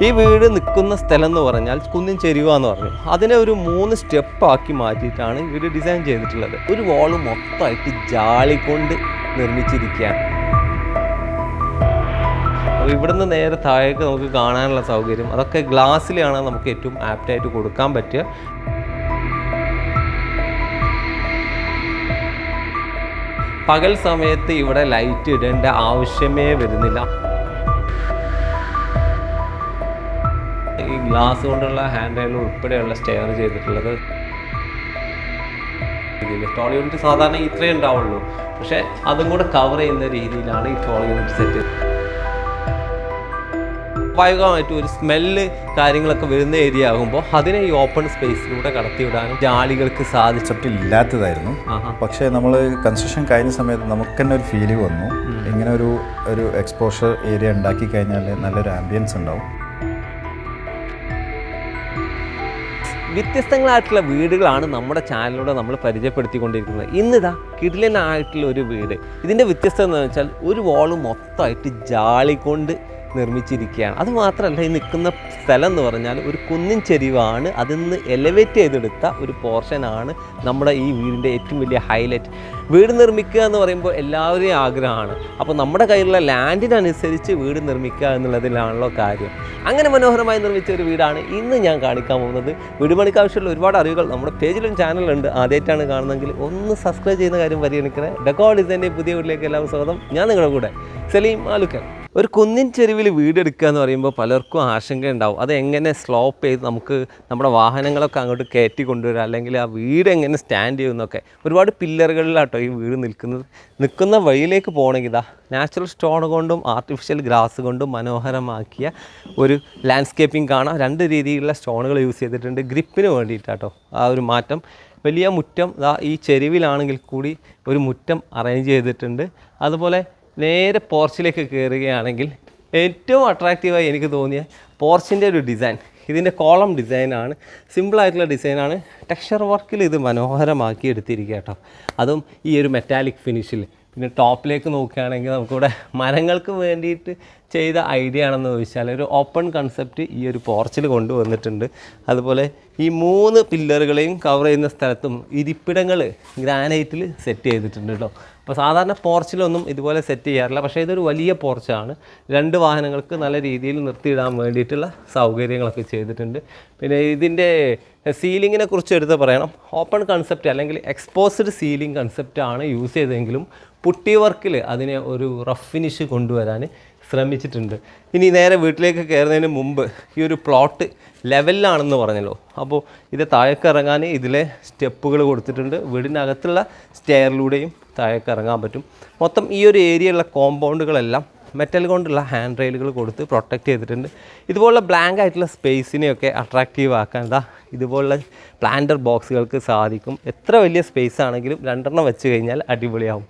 ഈ വീട് നിൽക്കുന്ന സ്ഥലം എന്ന് പറഞ്ഞാൽ കുന്നിൻ ചെരുവ എന്ന് പറഞ്ഞു. അതിനെ ഒരു 3 സ്റ്റെപ്പാക്കി മാറ്റിയിട്ടാണ് വീട് ഡിസൈൻ ചെയ്തിട്ടുള്ളത്. ഒരു വാള് മൊത്തമായിട്ട് ജാളി കൊണ്ട് നിർമ്മിച്ചിരിക്കുകയാണ്. അപ്പോൾ ഇവിടുന്ന് നേരെ താഴേക്ക് നമുക്ക് കാണാനുള്ള സൗകര്യം അതൊക്കെ ഗ്ലാസ്സിലാണ് നമുക്ക് ഏറ്റവും ആപ്റ്റായിട്ട് കൊടുക്കാൻ പറ്റുക. പകൽ സമയത്ത് ഇവിടെ ലൈറ്റ് ഇടേണ്ട ആവശ്യമേ വരുന്നില്ല. ഈ ഗ്ലാസ് കൊണ്ടുള്ള ഹാൻഡ് റെയിൽ ഉൾപ്പെടെയുള്ള സ്റ്റെയർ ചെയ്തിട്ടുള്ളത്. ടോൾ യൂണിറ്റ് സാധാരണ ഇത്രയേ ഉണ്ടാവുള്ളൂ, പക്ഷേ അതും കൂടെ കവർ ചെയ്യുന്ന രീതിയിലാണ് ഈ ടോൾ യൂണിറ്റ് സെറ്റ്. സ്വാഭാവികമായിട്ടും ഒരു സ്മെല്ല് കാര്യങ്ങളൊക്കെ വരുന്ന ഏരിയ ആകുമ്പോൾ അതിനെ ഈ ഓപ്പൺ സ്പേസിലൂടെ കടത്തിവിടാനും ജാളികൾക്ക് സാധിച്ചിട്ടില്ലാത്തതായിരുന്നു. പക്ഷേ നമ്മൾ കൺസ്ട്രക്ഷൻ കഴിഞ്ഞ സമയത്ത് നമുക്ക് തന്നെ ഒരു ഫീലിംഗ് വന്നു, ഇങ്ങനെ ഒരു എക്സ്പോഷർ ഏരിയ ഉണ്ടാക്കി കഴിഞ്ഞാൽ നല്ലൊരു ആംബിയൻസ് ഉണ്ടാവും. വ്യത്യസ്തങ്ങളായിട്ടുള്ള വീടുകളാണ് നമ്മുടെ ചാനലിലൂടെ നമ്മൾ പരിചയപ്പെടുത്തിക്കൊണ്ടിരിക്കുന്നത്. ഇന്നിതാ കിടിലനായിട്ടുള്ള ഒരു വീട്. ഇതിൻ്റെ വ്യത്യസ്തത എന്ന് വെച്ചാൽ ഒരു വാള് മൊത്തമായിട്ട് ജാളി കൊണ്ട് നിർമ്മിച്ചിരിക്കുകയാണ്. അതുമാത്രമല്ല, ഈ നിൽക്കുന്ന സ്ഥലം എന്ന് പറഞ്ഞാൽ ഒരു കുന്നിൻ ചെരിവാണ്. അതിൽ നിന്ന് എലിവേറ്റ് ചെയ്തെടുത്ത ഒരു പോർഷനാണ് നമ്മുടെ ഈ വീടിൻ്റെ ഏറ്റവും വലിയ ഹൈലൈറ്റ്. വീട് നിർമ്മിക്കുക എന്ന് പറയുമ്പോൾ എല്ലാവരെയും ആഗ്രഹമാണ്. അപ്പോൾ നമ്മുടെ കയ്യിലുള്ള ലാൻഡിനനുസരിച്ച് വീട് നിർമ്മിക്കുക എന്നുള്ളതിലാണല്ലോ കാര്യം. അങ്ങനെ മനോഹരമായി നിർമ്മിച്ച ഒരു വീടാണ് ഇന്ന് ഞാൻ കാണിക്കാൻ പോകുന്നത്. വീട് പണിക്ക് ആവശ്യമുള്ള ഒരുപാട് അറിവുകൾ നമ്മുടെ പേജിലും ചാനലുണ്ട്. ആദ്യമായിട്ടാണ് കാണുന്നതെങ്കിൽ ഒന്ന് സബ്സ്ക്രൈബ് ചെയ്യുന്ന കാര്യം പരിഗണിക്കണേ. ഡെക്കോ ഡിസൈൻ്റെ പുതിയ വീട്ടിലേക്ക് എല്ലാവരും സ്വാഗതം. ഞാൻ നിങ്ങളുടെ കൂടെ സലീം ആലുക്കൽ. ഒരു കുന്നിൻ ചെരുവിൽ വീടെടുക്കുക എന്ന് പറയുമ്പോൾ പലർക്കും ആശങ്ക ഉണ്ടാവും. അതെങ്ങനെ സ്ലോപ്പ് ചെയ്ത് നമുക്ക് നമ്മുടെ വാഹനങ്ങളൊക്കെ അങ്ങോട്ട് കയറ്റി കൊണ്ടുവരിക, അല്ലെങ്കിൽ ആ വീട് എങ്ങനെ സ്റ്റാൻഡ് ചെയ്യുന്നൊക്കെ. ഒരുപാട് പില്ലറുകളിലാട്ടോ ഈ വീട് നിൽക്കുന്നത്. നിൽക്കുന്ന വഴിയിലേക്ക് പോകണമെങ്കിൽ ഇതാ നാച്ചുറൽ സ്റ്റോൺ കൊണ്ടും ആർട്ടിഫിഷ്യൽ ഗ്രാസ് കൊണ്ടും മനോഹരമാക്കിയ ഒരു ലാൻഡ്സ്കേപ്പിംഗ് കാണാം. 2 രീതിയിലുള്ള സ്റ്റോണുകൾ യൂസ് ചെയ്തിട്ടുണ്ട് ഗ്രിപ്പിന് വേണ്ടിയിട്ടാട്ടോ ആ ഒരു മാറ്റം. വലിയ മുറ്റം ഈ ചെരുവിലാണെങ്കിൽ കൂടി ഒരു മുറ്റം അറേഞ്ച് ചെയ്തിട്ടുണ്ട്. അതുപോലെ നേരെ പോർച്ചിലേക്ക് കയറുകയാണെങ്കിൽ ഏറ്റവും അട്രാക്റ്റീവായി എനിക്ക് തോന്നിയ പോർച്ചിൻ്റെ ഒരു ഡിസൈൻ, ഇതിൻ്റെ കോളം ഡിസൈനാണ്. സിമ്പിളായിട്ടുള്ള ഡിസൈനാണ്. ടെക്സ്ചർ വർക്കിൽ ഇത് മനോഹരമാക്കി എടുത്തിരിക്കുക കേട്ടോ. അതും ഈ ഒരു മെറ്റാലിക് ഫിനിഷിൽ. പിന്നെ ടോപ്പിലേക്ക് നോക്കുകയാണെങ്കിൽ നമുക്കിവിടെ മരങ്ങൾക്ക് വേണ്ടിയിട്ട് ചെയ്ത ഐഡിയ ആണെന്ന് ചോദിച്ചാൽ ഒരു ഓപ്പൺ കൺസെപ്റ്റ് ഈ ഒരു പോർച്ചിൽ കൊണ്ടുവന്നിട്ടുണ്ട്. അതുപോലെ ഈ 3 പില്ലറുകളെയും കവർ ചെയ്യുന്ന സ്ഥലത്തും ഇരിപ്പിടങ്ങൾ ഗ്രാനൈറ്റിൽ സെറ്റ് ചെയ്തിട്ടുണ്ട് കേട്ടോ. അപ്പോൾ സാധാരണ പോർച്ചിലൊന്നും ഇതുപോലെ സെറ്റ് ചെയ്യാറില്ല, പക്ഷേ ഇതൊരു വലിയ പോർച്ചാണ്. 2 വാഹനങ്ങൾക്ക് നല്ല രീതിയിൽ നിർത്തിയിടാൻ വേണ്ടിയിട്ടുള്ള സൗകര്യങ്ങളൊക്കെ ചെയ്തിട്ടുണ്ട്. പിന്നെ ഇതിൻ്റെ സീലിങ്ങിനെ കുറിച്ച് എടുത്ത് പറയണം. ഓപ്പൺ കൺസെപ്റ്റ് അല്ലെങ്കിൽ എക്സ്പോസ്ഡ് സീലിംഗ് കൺസെപ്റ്റാണ് യൂസ് ചെയ്തതെങ്കിലും പുട്ടി വർക്കിൽ അതിനെ ഒരു റഫ് ഫിനിഷ് കൊണ്ടുവരാൻ ശ്രമിച്ചിട്ടുണ്ട്. ഇനി നേരെ വീട്ടിലേക്ക് കയറുന്നതിന് മുമ്പ് ഈ ഒരു പ്ലോട്ട് ലെവലിലാണെന്ന് പറഞ്ഞല്ലോ. അപ്പോൾ ഇത് താഴേക്ക് ഇറങ്ങാൻ ഇതിലെ സ്റ്റെപ്പുകൾ കൊടുത്തിട്ടുണ്ട്. വീടിനകത്തുള്ള സ്റ്റെയറിലൂടെയും താഴേക്ക് ഇറങ്ങാൻ പറ്റും. മൊത്തം ഈ ഒരു ഏരിയയുള്ള കോമ്പൗണ്ടുകളെല്ലാം മെറ്റൽ കൊണ്ടുള്ള ഹാൻഡ് റെയിലുകൾ കൊടുത്ത് പ്രൊട്ടക്റ്റ് ചെയ്തിട്ടുണ്ട്. ഇതുപോലുള്ള ബ്ലാങ്ക് ആയിട്ടുള്ള സ്പേസിനെയൊക്കെ അട്രാക്റ്റീവ് ആക്കാൻ ഇതുപോലുള്ള പ്ലാന്റർ ബോക്സുകൾക്ക് സാധിക്കും. എത്ര വലിയ സ്പേസ് ആണെങ്കിലും 2 വെച്ച് കഴിഞ്ഞാൽ അടിപൊളിയാവും.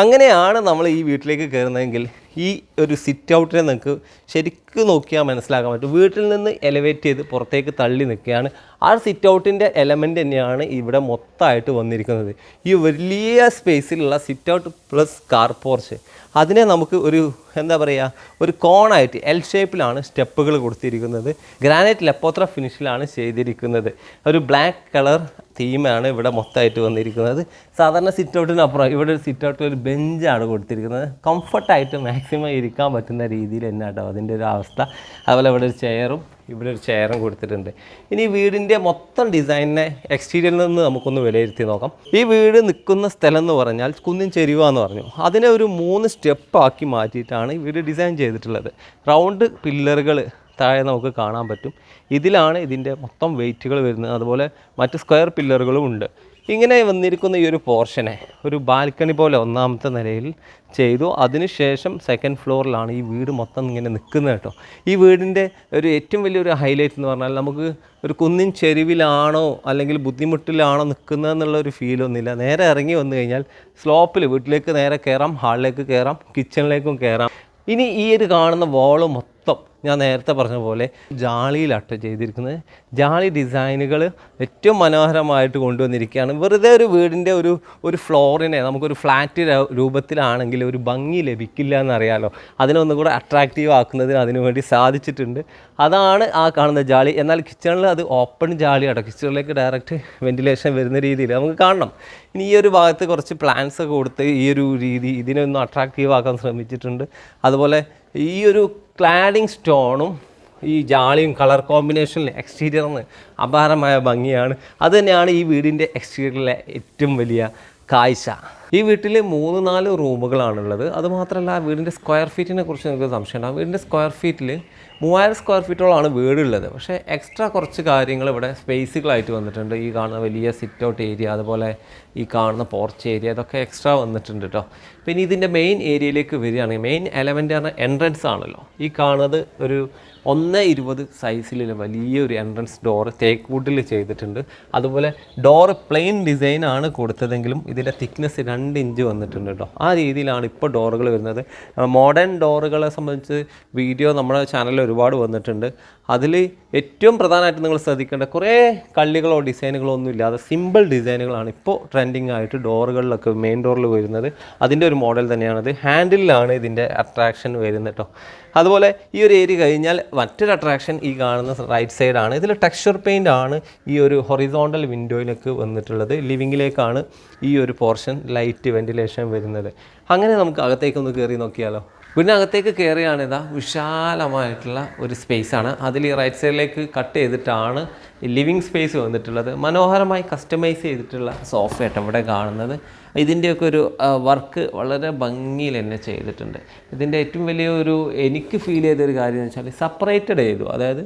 അങ്ങനെയാണ് നമ്മൾ ഈ വീട്ടിലേക്ക് കയറുന്നതെങ്കിൽ ഈ ഒരു സിറ്റ് ഔട്ടിനെ നിങ്ങൾക്ക് ശരിക്കും നോക്കിയാൽ മനസ്സിലാക്കാൻ പറ്റും. വീട്ടിൽ നിന്ന് എലിവേറ്റ് ചെയ്ത് പുറത്തേക്ക് തള്ളി നിൽക്കുകയാണ്. ആ സിറ്റ് ഔട്ടിൻ്റെ എലമെൻ്റ് തന്നെയാണ് ഇവിടെ മൊത്തമായിട്ട് വന്നിരിക്കുന്നത്. ഈ വലിയ സ്പേസിലുള്ള sit out plus car porch, അതിനെ നമുക്ക് ഒരു എന്താ പറയുക, ഒരു കോണായിട്ട് എൽ ഷേപ്പിലാണ് സ്റ്റെപ്പുകൾ കൊടുത്തിരിക്കുന്നത്. ഗ്രാനൈറ്റ് ലെപ്പോത്ര ഫിനിഷിലാണ് ചെയ്തിരിക്കുന്നത്. ഒരു ബ്ലാക്ക് കളർ തീമാണ് ഇവിടെ മൊത്തമായിട്ട് വന്നിരിക്കുന്നത്. സാധാരണ സിറ്റ് ഔട്ടിനപ്പുറം ഇവിടെ ഒരു സിറ്റ് ഔട്ടിൽ ഒരു ബെഞ്ചാണ് കൊടുത്തിരിക്കുന്നത്. കംഫർട്ടായിട്ട് മാക്സിമം ഇരിക്കാൻ പറ്റുന്ന രീതിയിൽ തന്നെ കേട്ടോ അതിൻ്റെ ഒരു അവസ്ഥ. അതുപോലെ ഇവിടെ ഒരു ചെയറും ഇവിടെ ഒരു ചെയറും കൊടുത്തിട്ടുണ്ട്. ഇനി വീടിൻ്റെ മൊത്തം ഡിസൈനിനെ എക്സ്റ്റീരിയറിൽ നിന്ന് നമുക്കൊന്ന് വിലയിരുത്തി നോക്കാം. ഈ വീട് നിൽക്കുന്ന സ്ഥലം എന്ന് പറഞ്ഞാൽ കുന്നിൻ ചെരുവ എന്ന് പറഞ്ഞു. അതിനെ ഒരു 3 സ്റ്റെപ്പാക്കി മാറ്റിയിട്ടാണ് ഈ വീട് ഡിസൈൻ ചെയ്തിട്ടുള്ളത്. റൗണ്ട് പില്ലറുകൾ താഴെ നമുക്ക് കാണാൻ പറ്റും. ഇതിലാണ് ഇതിൻ്റെ മൊത്തം വെയിറ്റുകൾ വരുന്നത്. അതുപോലെ മറ്റ് സ്ക്വയർ പില്ലറുകളും ഉണ്ട്. ഇങ്ങനെ വന്നിരിക്കുന്ന ഈ ഒരു പോർഷനെ ഒരു ബാൽക്കണി പോലെ 1ാമത്തെ നിലയിൽ ചെയ്തു. അതിനുശേഷം 2nd ഫ്ലോറിലാണ് ഈ വീട് മൊത്തം ഇങ്ങനെ നിൽക്കുന്നത് കേട്ടോ. ഈ വീടിൻ്റെ ഒരു ഏറ്റവും വലിയൊരു ഹൈലൈറ്റ് എന്ന് പറഞ്ഞാൽ നമുക്ക് ഒരു കുന്നിൻ ചെരുവിലാണോ അല്ലെങ്കിൽ ബുദ്ധിമുട്ടിലാണോ നിൽക്കുന്നതെന്നുള്ളൊരു ഫീലൊന്നുമില്ല. നേരെ ഇറങ്ങി വന്നു കഴിഞ്ഞാൽ സ്ലോപ്പിൽ വീട്ടിലേക്ക് നേരെ കയറാം, ഹാളിലേക്ക് കയറാം, കിച്ചണിലേക്കും കയറാം. ഇനി ഈ ഒരു കാണുന്ന വാള് മൊത്തം ഞാൻ നേരത്തെ പറഞ്ഞ പോലെ ജാളിയിലാട്ടോ ചെയ്തിരിക്കുന്നത്. ജാളി ഡിസൈനുകൾ ഏറ്റവും മനോഹരമായിട്ട് കൊണ്ടുവന്നിരിക്കുകയാണ്. വെറുതെ ഒരു വീടിൻ്റെ ഒരു ഫ്ലോറിനെ നമുക്കൊരു ഫ്ലാറ്റ് രൂപത്തിലാണെങ്കിൽ ഒരു ഭംഗി ലഭിക്കില്ല എന്നറിയാലോ. അതിനൊന്നും കൂടെ അട്രാക്റ്റീവ് ആക്കുന്നതിന് അതിനു വേണ്ടി സാധിച്ചിട്ടുണ്ട്. അതാണ് ആ കാണുന്ന ജാളി. എന്നാൽ കിച്ചണിൽ അത് ഓപ്പൺ ജാളിയാട്ടോ, കിച്ചണിലേക്ക് ഡയറക്റ്റ് വെന്റിലേഷൻ വരുന്ന രീതിയിൽ നമുക്ക് കാണണം. ഇനി ഈ ഒരു ഭാഗത്ത് കുറച്ച് പ്ലാന്റ്സ് ഒക്കെ കൊടുത്ത് ഈ ഒരു രീതി ഇതിനൊന്ന് അട്രാക്റ്റീവ് ആക്കാൻ ശ്രമിച്ചിട്ടുണ്ട്. അതുപോലെ ഈ ഒരു ക്ലാഡിങ് സ്റ്റോണും ഈ ജാളിയും കളർ കോമ്പിനേഷനിൽ എക്സ്റ്റീരിയറിന് അപാരമായ ഭംഗിയാണ്. അതുതന്നെയാണ് ഈ വീടിൻ്റെ എക്സ്റ്റീരിയറിലെ ഏറ്റവും വലിയ കാഴ്ച. ഈ വീട്ടിൽ 3-4 റൂമുകളാണുള്ളത്. അതുമാത്രമല്ല വീടിൻ്റെ സ്ക്വയർ ഫീറ്റിനെ കുറിച്ച് നിങ്ങൾക്ക് സംശയം ഉണ്ടാകും. വീടിൻ്റെ സ്ക്വയർ ഫീറ്റിൽ 3000 സ്ക്വയർ ഫീറ്റോളമാണ് വീടുള്ളത്. പക്ഷേ എക്സ്ട്രാ കുറച്ച് കാര്യങ്ങൾ ഇവിടെ സ്പേസുകളായിട്ട് വന്നിട്ടുണ്ട്. ഈ കാണുന്ന വലിയ സിറ്റ് ഔട്ട് ഏരിയ, അതുപോലെ ഈ കാണുന്ന പോർച്ച് ഏരിയ, ഇതൊക്കെ എക്സ്ട്രാ വന്നിട്ടുണ്ട് കേട്ടോ. പിന്നെ ഇതിൻ്റെ മെയിൻ ഏരിയയിലേക്ക് വരികയാണെങ്കിൽ മെയിൻ എലമെൻ്റ് പറഞ്ഞാൽ എൻട്രൻസ് ആണല്ലോ. ഈ കാണുന്നത് ഒരു 1:20 സൈസിലുള്ള വലിയൊരു എൻട്രൻസ് ഡോറ് തേക്ക് വുഡിൽ ചെയ്തിട്ടുണ്ട്. അതുപോലെ ഡോറ് പ്ലെയിൻ ഡിസൈനാണ് കൊടുത്തതെങ്കിലും ഇതിൻ്റെ തിക്നെസ് 2 ഇഞ്ച് വന്നിട്ടുണ്ട് കേട്ടോ. ആ രീതിയിലാണ് ഇപ്പോൾ ഡോറുകൾ വരുന്നത്. മോഡേൺ ഡോറുകളെ സംബന്ധിച്ച് വീഡിയോ നമ്മുടെ ചാനലിൽ ഒരുപാട് വന്നിട്ടുണ്ട്. അതിൽ ഏറ്റവും പ്രധാനമായിട്ട് നിങ്ങൾ ശ്രദ്ധിക്കേണ്ട കുറേ കള്ളികളോ ഡിസൈനുകളോ ഒന്നും ഇല്ലാതെ സിമ്പിൾ ഡിസൈനുകളാണ് ഇപ്പോൾ ട്രെൻഡിങ് ആയിട്ട് ഡോറുകളിലൊക്കെ മെയിൻ ഡോറിൽ വരുന്നത്. അതിൻ്റെ ഒരു മോഡൽ തന്നെയാണത്. ഹാൻഡിലാണ് ഇതിൻ്റെ അട്രാക്ഷൻ വരുന്നത് കേട്ടോ. അതുപോലെ ഈ ഒരു ഏരിയ കഴിഞ്ഞാൽ മറ്റൊരു അട്രാക്ഷൻ ഈ കാണുന്ന റൈറ്റ് സൈഡാണ്. ഇതിൽ ടെക്സ്ചർ പെയിൻ്റ് ആണ് ഈ ഒരു ഹൊറിസോണ്ടൽ വിൻഡോയിലേക്ക് വന്നിട്ടുള്ളത്. ലിവിങ്ങിലേക്കാണ് ഈ ഒരു പോർഷൻ ലൈറ്റ് വെന്റിലേഷൻ വരുന്നത്. അങ്ങനെ നമുക്ക് അകത്തേക്കൊന്ന് കയറി നോക്കിയാലോ. പിന്നെ അകത്തേക്ക് കയറിയാണ് ഇതാ വിശാലമായിട്ടുള്ള ഒരു സ്പേസാണ്. അതിൽ ഈ റൈറ്റ് സൈഡിലേക്ക് കട്ട് ചെയ്തിട്ടാണ് ലിവിങ് സ്പേസ് വന്നിട്ടുള്ളത്. മനോഹരമായി കസ്റ്റമൈസ് ചെയ്തിട്ടുള്ള സോഫയായിട്ട് ഇവിടെ കാണുന്നത്. ഇതിൻ്റെയൊക്കെ ഒരു വർക്ക് വളരെ ഭംഗിയിൽ തന്നെ ചെയ്തിട്ടുണ്ട്. ഇതിൻ്റെ ഏറ്റവും വലിയ എനിക്ക് ഫീൽ ചെയ്തൊരു കാര്യം എന്ന് വെച്ചാൽ സെപ്പറേറ്റഡ് ചെയ്തു. അതായത്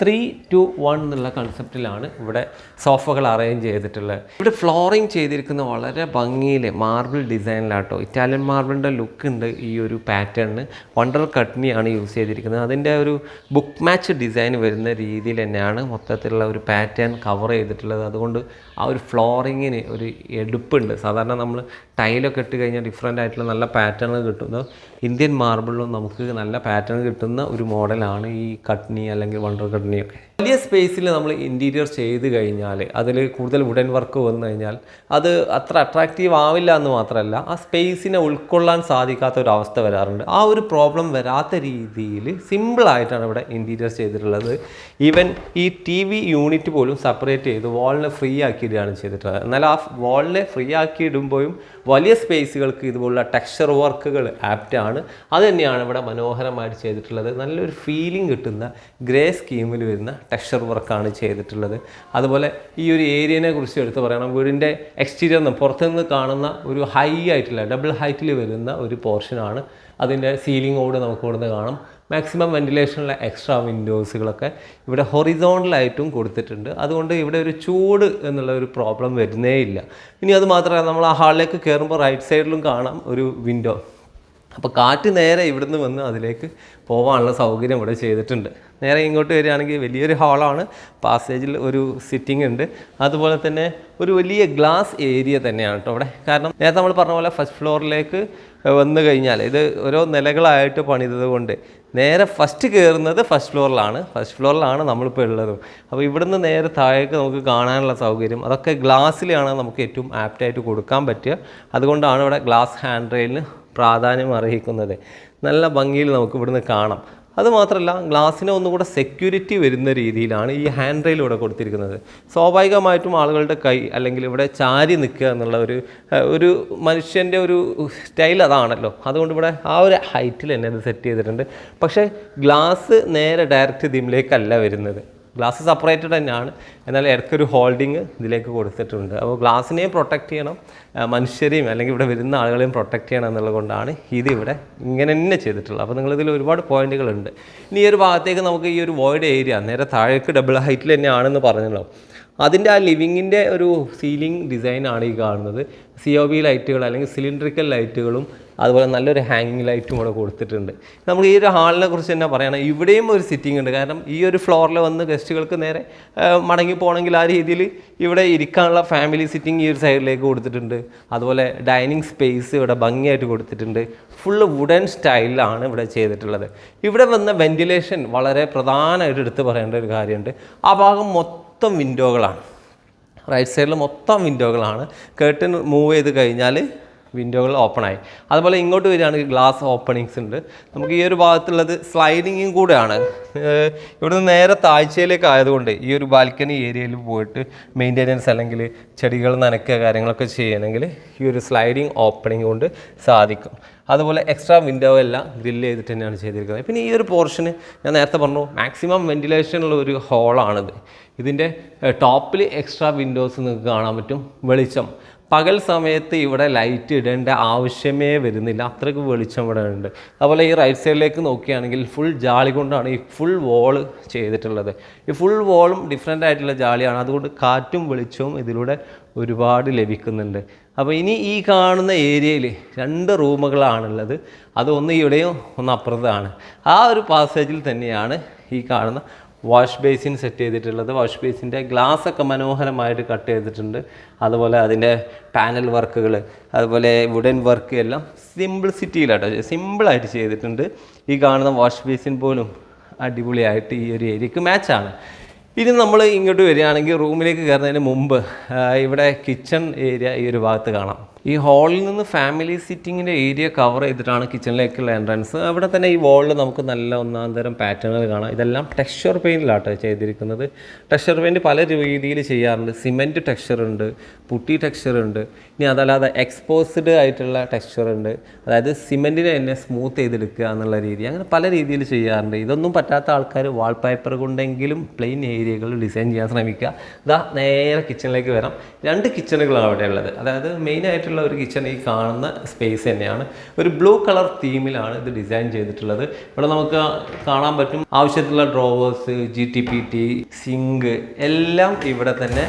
3-2-1 എന്നുള്ള കൺസെപ്റ്റിലാണ് ഇവിടെ സോഫകൾ അറേഞ്ച് ചെയ്തിട്ടുള്ളത്. ഇവിടെ ഫ്ലോറിങ് ചെയ്തിരിക്കുന്ന വളരെ ഭംഗിയിൽ മാർബിൾ ഡിസൈനിലാട്ടോ. ഇറ്റാലിയൻ മാർബിളിൻ്റെ ലുക്ക് ഉണ്ട് ഈ ഒരു പാറ്റേണിന്. വണ്ടർ കട്നിയാണ് യൂസ് ചെയ്തിരിക്കുന്നത്. അതിൻ്റെ ഒരു ബുക്ക് മാച്ച് ഡിസൈൻ വരുന്ന രീതിയിൽ തന്നെയാണ് മൊത്തത്തിലുള്ള ഒരു പാറ്റേൺ കവർ ചെയ്തിട്ടുള്ളത്. അതുകൊണ്ട് ആ ഒരു ഫ്ലോറിങ്ങിന് ഒരു എടുപ്പുണ്ട്. സാധാരണ നമ്മൾ ടൈലൊക്കെ ഇട്ട് കഴിഞ്ഞാൽ ഡിഫറെൻ്റ് ആയിട്ടുള്ള നല്ല പാറ്റേൺ കിട്ടുന്നത്. ഇന്ത്യൻ മാർബിളിലും നമുക്ക് നല്ല പാറ്റേൺ കിട്ടുന്ന ഒരു മോഡലാണ് ഈ കട്നി അല്ലെങ്കിൽ വണ്ടർ കട്നിയൊക്കെ. വലിയ സ്പേസിൽ നമ്മൾ ഇൻറ്റീരിയർ ചെയ്ത് കഴിഞ്ഞാൽ അതിൽ കൂടുതൽ വുഡൻ വർക്ക് വന്നു കഴിഞ്ഞാൽ അത് അത്ര അട്രാക്റ്റീവ് ആവില്ല എന്ന് മാത്രമല്ല ആ സ്പേസിനെ ഉൾക്കൊള്ളാൻ സാധിക്കാത്ത ഒരു അവസ്ഥ വരാറുണ്ട്. ആ ഒരു പ്രോബ്ലം വരാത്ത രീതിയിൽ സിമ്പിളായിട്ടാണ് ഇവിടെ ഇൻറ്റീരിയർ ചെയ്തിട്ടുള്ളത്. ഈവൻ ഈ TV യൂണിറ്റ് പോലും സെപ്പറേറ്റ് ചെയ്ത് വാളിനെ ഫ്രീ ആക്കിയിടുകയാണ് ചെയ്തിട്ടുള്ളത്. എന്നാൽ ആ വാളിനെ ഫ്രീ ആക്കി ഇടുമ്പോഴും വലിയ സ്പേസുകൾക്ക് ഇതുപോലുള്ള ടെക്സ്ചർ വർക്കുകൾ ആപ്റ്റാണ്. അത് തന്നെയാണ് ഇവിടെ മനോഹരമായിട്ട് ചെയ്തിട്ടുള്ളത്. നല്ലൊരു ഫീലിംഗ് കിട്ടുന്ന ഗ്രേ സ്കീമിൽ വരുന്ന ടെക്സ്ചർ വർക്കാണ് ചെയ്തിട്ടുള്ളത്. അതുപോലെ ഈ ഒരു ഏരിയനെ കുറിച്ച് എടുത്ത് പറയണം. വീടിൻ്റെ എക്സ്റ്റീരിയറിൽ നിന്ന് പുറത്തുനിന്ന് കാണുന്ന ഒരു ഹൈ ആയിട്ടുള്ള ഡബിൾ ഹൈറ്റിൽ വരുന്ന ഒരു പോർഷനാണ്. അതിൻ്റെ സീലിങ്ങോട് നമുക്ക് ഇവിടുന്ന് കാണാം. മാക്സിമം വെന്റിലേഷനുള്ള എക്സ്ട്രാ വിൻഡോസുകളൊക്കെ ഇവിടെ ഹൊറിസോണ്ടലായിട്ടും കൊടുത്തിട്ടുണ്ട്. അതുകൊണ്ട് ഇവിടെ ഒരു ചൂട് എന്നുള്ള ഒരു പ്രോബ്ലം വരുന്നേ ഇല്ല. ഇനി അത് മാത്രമല്ല നമ്മൾ ആ ഹാളിലേക്ക് കയറുമ്പോൾ റൈറ്റ് സൈഡിലും കാണാം ഒരു വിൻഡോ. അപ്പോൾ കാറ്റ് നേരെ ഇവിടുന്ന് വന്ന് അതിലേക്ക് പോകാനുള്ള സൗകര്യം ഇവിടെ ചെയ്തിട്ടുണ്ട്. നേരെ ഇങ്ങോട്ട് വരികയാണെങ്കിൽ വലിയൊരു ഹാളാണ്. പാസേജിൽ ഒരു സിറ്റിംഗ് ഉണ്ട്. അതുപോലെ തന്നെ ഒരു വലിയ ഗ്ലാസ് ഏരിയ തന്നെയാണ് കേട്ടോ ഇവിടെ. കാരണം നേരത്തെ നമ്മൾ പറഞ്ഞ പോലെ ഫസ്റ്റ് ഫ്ലോറിലേക്ക് വന്നു കഴിഞ്ഞാൽ ഇത് ഓരോ നിലകളായിട്ട് പണിതത് കൊണ്ട് നേരെ ഫസ്റ്റ് കയറുന്നത് ഫസ്റ്റ് ഫ്ലോറിലാണ് നമ്മളിപ്പോൾ ഉള്ളത്. അപ്പോൾ ഇവിടുന്ന് നേരെ താഴേക്ക് നമുക്ക് കാണാനുള്ള സൗകര്യം അതൊക്കെ ഗ്ലാസ്സിലാണ് നമുക്ക് ഏറ്റവും ആപ്റ്റായിട്ട് കൊടുക്കാൻ പറ്റുക. അതുകൊണ്ടാണ് ഇവിടെ ഗ്ലാസ് ഹാൻഡ് റെയിലിന് പ്രാധാന്യം അർഹിക്കുന്നത്. നല്ല ഭംഗിയിൽ നമുക്ക് ഇവിടുന്ന് കാണാം. അതുമാത്രമല്ല ഗ്ലാസ്സിന് ഒന്നുകൂടെ സെക്യൂരിറ്റി വരുന്ന രീതിയിലാണ് ഈ ഹാൻഡ് റെയിൽ ഇവിടെ കൊടുത്തിരിക്കുന്നത്. സ്വാഭാവികമായിട്ടും ആളുകളുടെ കൈ അല്ലെങ്കിൽ ഇവിടെ ചാരി നിൽക്കുക എന്നുള്ള ഒരു മനുഷ്യൻ്റെ ഒരു സ്റ്റൈൽ അതാണല്ലോ. അതുകൊണ്ട് ഇവിടെ ആ ഒരു ഹൈറ്റിൽ തന്നെ അത് സെറ്റ് ചെയ്തിട്ടുണ്ട്. പക്ഷേ ഗ്ലാസ് നേരെ ഡയറക്റ്റ് ഇതിലേക്കല്ല വരുന്നത്. ഗ്ലാസ് സെപ്പറേറ്റഡ് തന്നെയാണ്. എന്നാൽ ഇടയ്ക്കൊരു ഹോൾഡിങ് ഇതിലേക്ക് കൊടുത്തിട്ടുണ്ട്. അപ്പോൾ ഗ്ലാസ്സിനെയും പ്രൊട്ടക്റ്റ് ചെയ്യണം, മനുഷ്യരെയും അല്ലെങ്കിൽ ഇവിടെ വരുന്ന ആളുകളെയും പ്രൊട്ടക്റ്റ് ചെയ്യണം എന്നുള്ളത് കൊണ്ടാണ് ഇതിവിടെ ഇങ്ങനെ തന്നെ ചെയ്തിട്ടുള്ളത്. അപ്പോൾ നിങ്ങളിതിൽ ഒരുപാട് പോയിന്റുകളുണ്ട്. ഇനി ഈ ഒരു ഭാഗത്തേക്ക് നമുക്ക് ഈ ഒരു വോയിഡ് ഏരിയ നേരെ താഴേക്ക് ഡബിൾ ഹൈറ്റിൽ തന്നെയാണെന്ന് പറഞ്ഞല്ലോ. അതിൻ്റെ ആ ലിവിങ്ങിൻ്റെ ഒരു സീലിംഗ് ഡിസൈനാണ് ഈ കാണുന്നത്. COB ലൈറ്റുകൾ അല്ലെങ്കിൽ സിലിണ്ടറിക്കൽ ലൈറ്റുകളും അതുപോലെ നല്ലൊരു ഹാങ്ങിങ് ലൈറ്റും കൂടെ കൊടുത്തിട്ടുണ്ട്. നമുക്ക് ഈ ഒരു ഹാളിനെ കുറിച്ച് തന്നെ പറയണം, ഇവിടെയും ഒരു സിറ്റിംഗ് ഉണ്ട്. കാരണം ഈ ഒരു ഫ്ലോറിൽ വന്ന് ഗസ്റ്റുകൾക്ക് നേരെ മടങ്ങി പോകണമെങ്കിൽ ആ രീതിയിൽ ഇവിടെ ഇരിക്കാനുള്ള ഫാമിലി സിറ്റിംഗ് ഈ ഒരു സൈഡിലേക്ക് കൊടുത്തിട്ടുണ്ട്. അതുപോലെ ഡൈനിങ് സ്പേസ് ഇവിടെ ഭംഗിയായിട്ട് കൊടുത്തിട്ടുണ്ട്. ഫുള്ള് വുഡൻ സ്റ്റൈലിലാണ് ഇവിടെ ചെയ്തിട്ടുള്ളത്. ഇവിടെ വന്ന വെന്റിലേഷൻ വളരെ പ്രധാനമായിട്ട് എടുത്ത് പറയേണ്ട ഒരു കാര്യമുണ്ട്. ആ ഭാഗം മൊത്തം വിൻഡോകളാണ്, റൈറ്റ് സൈഡിൽ മൊത്തം വിൻഡോകളാണ്. കേർട്ടൻ മൂവ് ചെയ്ത് കഴിഞ്ഞാൽ വിൻഡോകൾ ഓപ്പണായി. അതുപോലെ ഇങ്ങോട്ട് വരികയാണെങ്കിൽ ഗ്ലാസ് ഓപ്പണിങ്സ് ഉണ്ട്. നമുക്ക് ഈ ഒരു ഭാഗത്തുള്ളത് സ്ലൈഡിങ്ങും കൂടെയാണ്. ഇവിടുന്ന് നേരെ താഴ്ചയിലേക്ക് ആയതുകൊണ്ട് ഈ ഒരു ബാൽക്കണി ഏരിയയിൽ പോയിട്ട് മെയിൻ്റെനൻസ് അല്ലെങ്കിൽ ചെടികൾ നനയ്ക്കുക കാര്യങ്ങളൊക്കെ ചെയ്യണമെങ്കിൽ ഈ ഒരു സ്ലൈഡിങ് ഓപ്പണിങ് കൊണ്ട് സാധിക്കും. അതുപോലെ എക്സ്ട്രാ വിൻഡോ എല്ലാം ഗ്രില്ല് ചെയ്തിട്ട് തന്നെയാണ് ചെയ്തിരിക്കുന്നത്. പിന്നെ ഈ ഒരു പോർഷന് ഞാൻ നേരത്തെ പറഞ്ഞു മാക്സിമം വെന്റിലേഷനുള്ള ഒരു ഹോളാണിത്. ഇതിൻ്റെ ടോപ്പിൽ എക്സ്ട്രാ വിൻഡോസ് നിങ്ങൾക്ക് കാണാൻ പറ്റും. വെളിച്ചം പകൽ സമയത്ത് ഇവിടെ ലൈറ്റ് ഇടേണ്ട ആവശ്യമേ വരുന്നില്ല, അത്രയ്ക്ക് വെളിച്ചം ഇവിടെ ഉണ്ട്. അതുപോലെ ഈ റൈറ്റ് സൈഡിലേക്ക് നോക്കുകയാണെങ്കിൽ ഫുൾ ജാളി കൊണ്ടാണ് ഈ ഫുൾ വോള് ചെയ്തിട്ടുള്ളത്. ഈ ഫുൾ വോളും ഡിഫറെൻ്റ് ആയിട്ടുള്ള ജാളിയാണ്, അതുകൊണ്ട് കാറ്റും വെളിച്ചവും ഇതിലൂടെ ഒരുപാട് ലഭിക്കുന്നുണ്ട്. അപ്പോൾ ഇനി ഈ കാണുന്ന ഏരിയയിൽ 2 റൂമുകളാണുള്ളത്. അതൊന്ന് ഇവിടെയും ഒന്ന് അപ്പുറത്താണ്. ആ ഒരു പാസേജിൽ തന്നെയാണ് ഈ കാണുന്ന വാഷ് ബേസിൻ സെറ്റ് ചെയ്തിട്ടുള്ളത്. വാഷ് ബേസിൻ്റെ ഗ്ലാസ്സൊക്കെ മനോഹരമായിട്ട് കട്ട് ചെയ്തിട്ടുണ്ട്. അതുപോലെ അതിൻ്റെ പാനൽ വർക്കുകൾ, അതുപോലെ വുഡൻ വർക്ക് എല്ലാം സിമ്പിൾസിറ്റിയിലാട്ടോ, സിമ്പിളായിട്ട് ചെയ്തിട്ടുണ്ട്. ഈ കാണുന്ന വാഷ് ബേസിൻ പോലും അടിപൊളിയായിട്ട് ഈ ഒരു ഏരിയക്ക് മാച്ചാണ്. ഇനി നമ്മൾ ഇങ്ങോട്ട് വരികയാണെങ്കിൽ റൂമിലേക്ക് കയറുന്നതിന് മുമ്പ് ഇവിടെ കിച്ചൺ ഏരിയ ഈ ഒരു ഭാഗത്ത് കാണാം. ഈ ഹാളിൽ നിന്ന് ഫാമിലി സിറ്റിങ്ങിൻ്റെ ഏരിയ കവർ ചെയ്തിട്ടാണ് കിച്ചണിലേക്കുള്ള എൻട്രൻസ്. അവിടെ തന്നെ ഈ വാളിൽ നമുക്ക് നല്ല ഒന്നാം തരം പാറ്റേണുകൾ കാണാം. ഇതെല്ലാം ടെക്സ്ചർ പെയിൻറ്റിലാട്ടോ ചെയ്തിരിക്കുന്നത്. ടെക്സ്ചർ പെയിൻറ്റ് പല രീതിയിൽ ചെയ്യാറുണ്ട്. സിമെൻറ്റ് ടെക്സ്ചർ ഉണ്ട്, പുട്ടി ടെക്സ്ചർ ഉണ്ട്, ഇനി അതല്ലാതെ എക്സ്പോസ്ഡ് ആയിട്ടുള്ള ടെക്സ്ചർ ഉണ്ട്. അതായത് സിമെൻറ്റിനെ തന്നെ സ്മൂത്ത് ചെയ്തെടുക്കുക എന്നുള്ള രീതി, അങ്ങനെ പല രീതിയിൽ ചെയ്യാറുണ്ട്. ഇതൊന്നും പറ്റാത്ത ആൾക്കാർ വാൾപേപ്പർ കൊണ്ടെങ്കിലും പ്ലെയിൻ ഏരിയകൾ ഡിസൈൻ ചെയ്യാൻ ശ്രമിക്കുക. ഇതാ നേരെ കിച്ചണിലേക്ക് വരാം. 2 കിച്ചണുകളാണ് അവിടെ ഉള്ളത്. അതായത് മെയിനായിട്ടുള്ള ഒരു കിച്ചൺ ഈ കാണുന്ന സ്പേസ് തന്നെയാണ്. ഒരു ബ്ലൂ കളർ തീമിലാണ് ഇത് ഡിസൈൻ ചെയ്തിട്ടുള്ളത്. ഇവിടെ നമുക്ക് കാണാൻ പറ്റും ആവശ്യത്തിലുള്ള ഡ്രോവേഴ്സ്, GTPT, സിങ്ക് എല്ലാം ഇവിടെ തന്നെ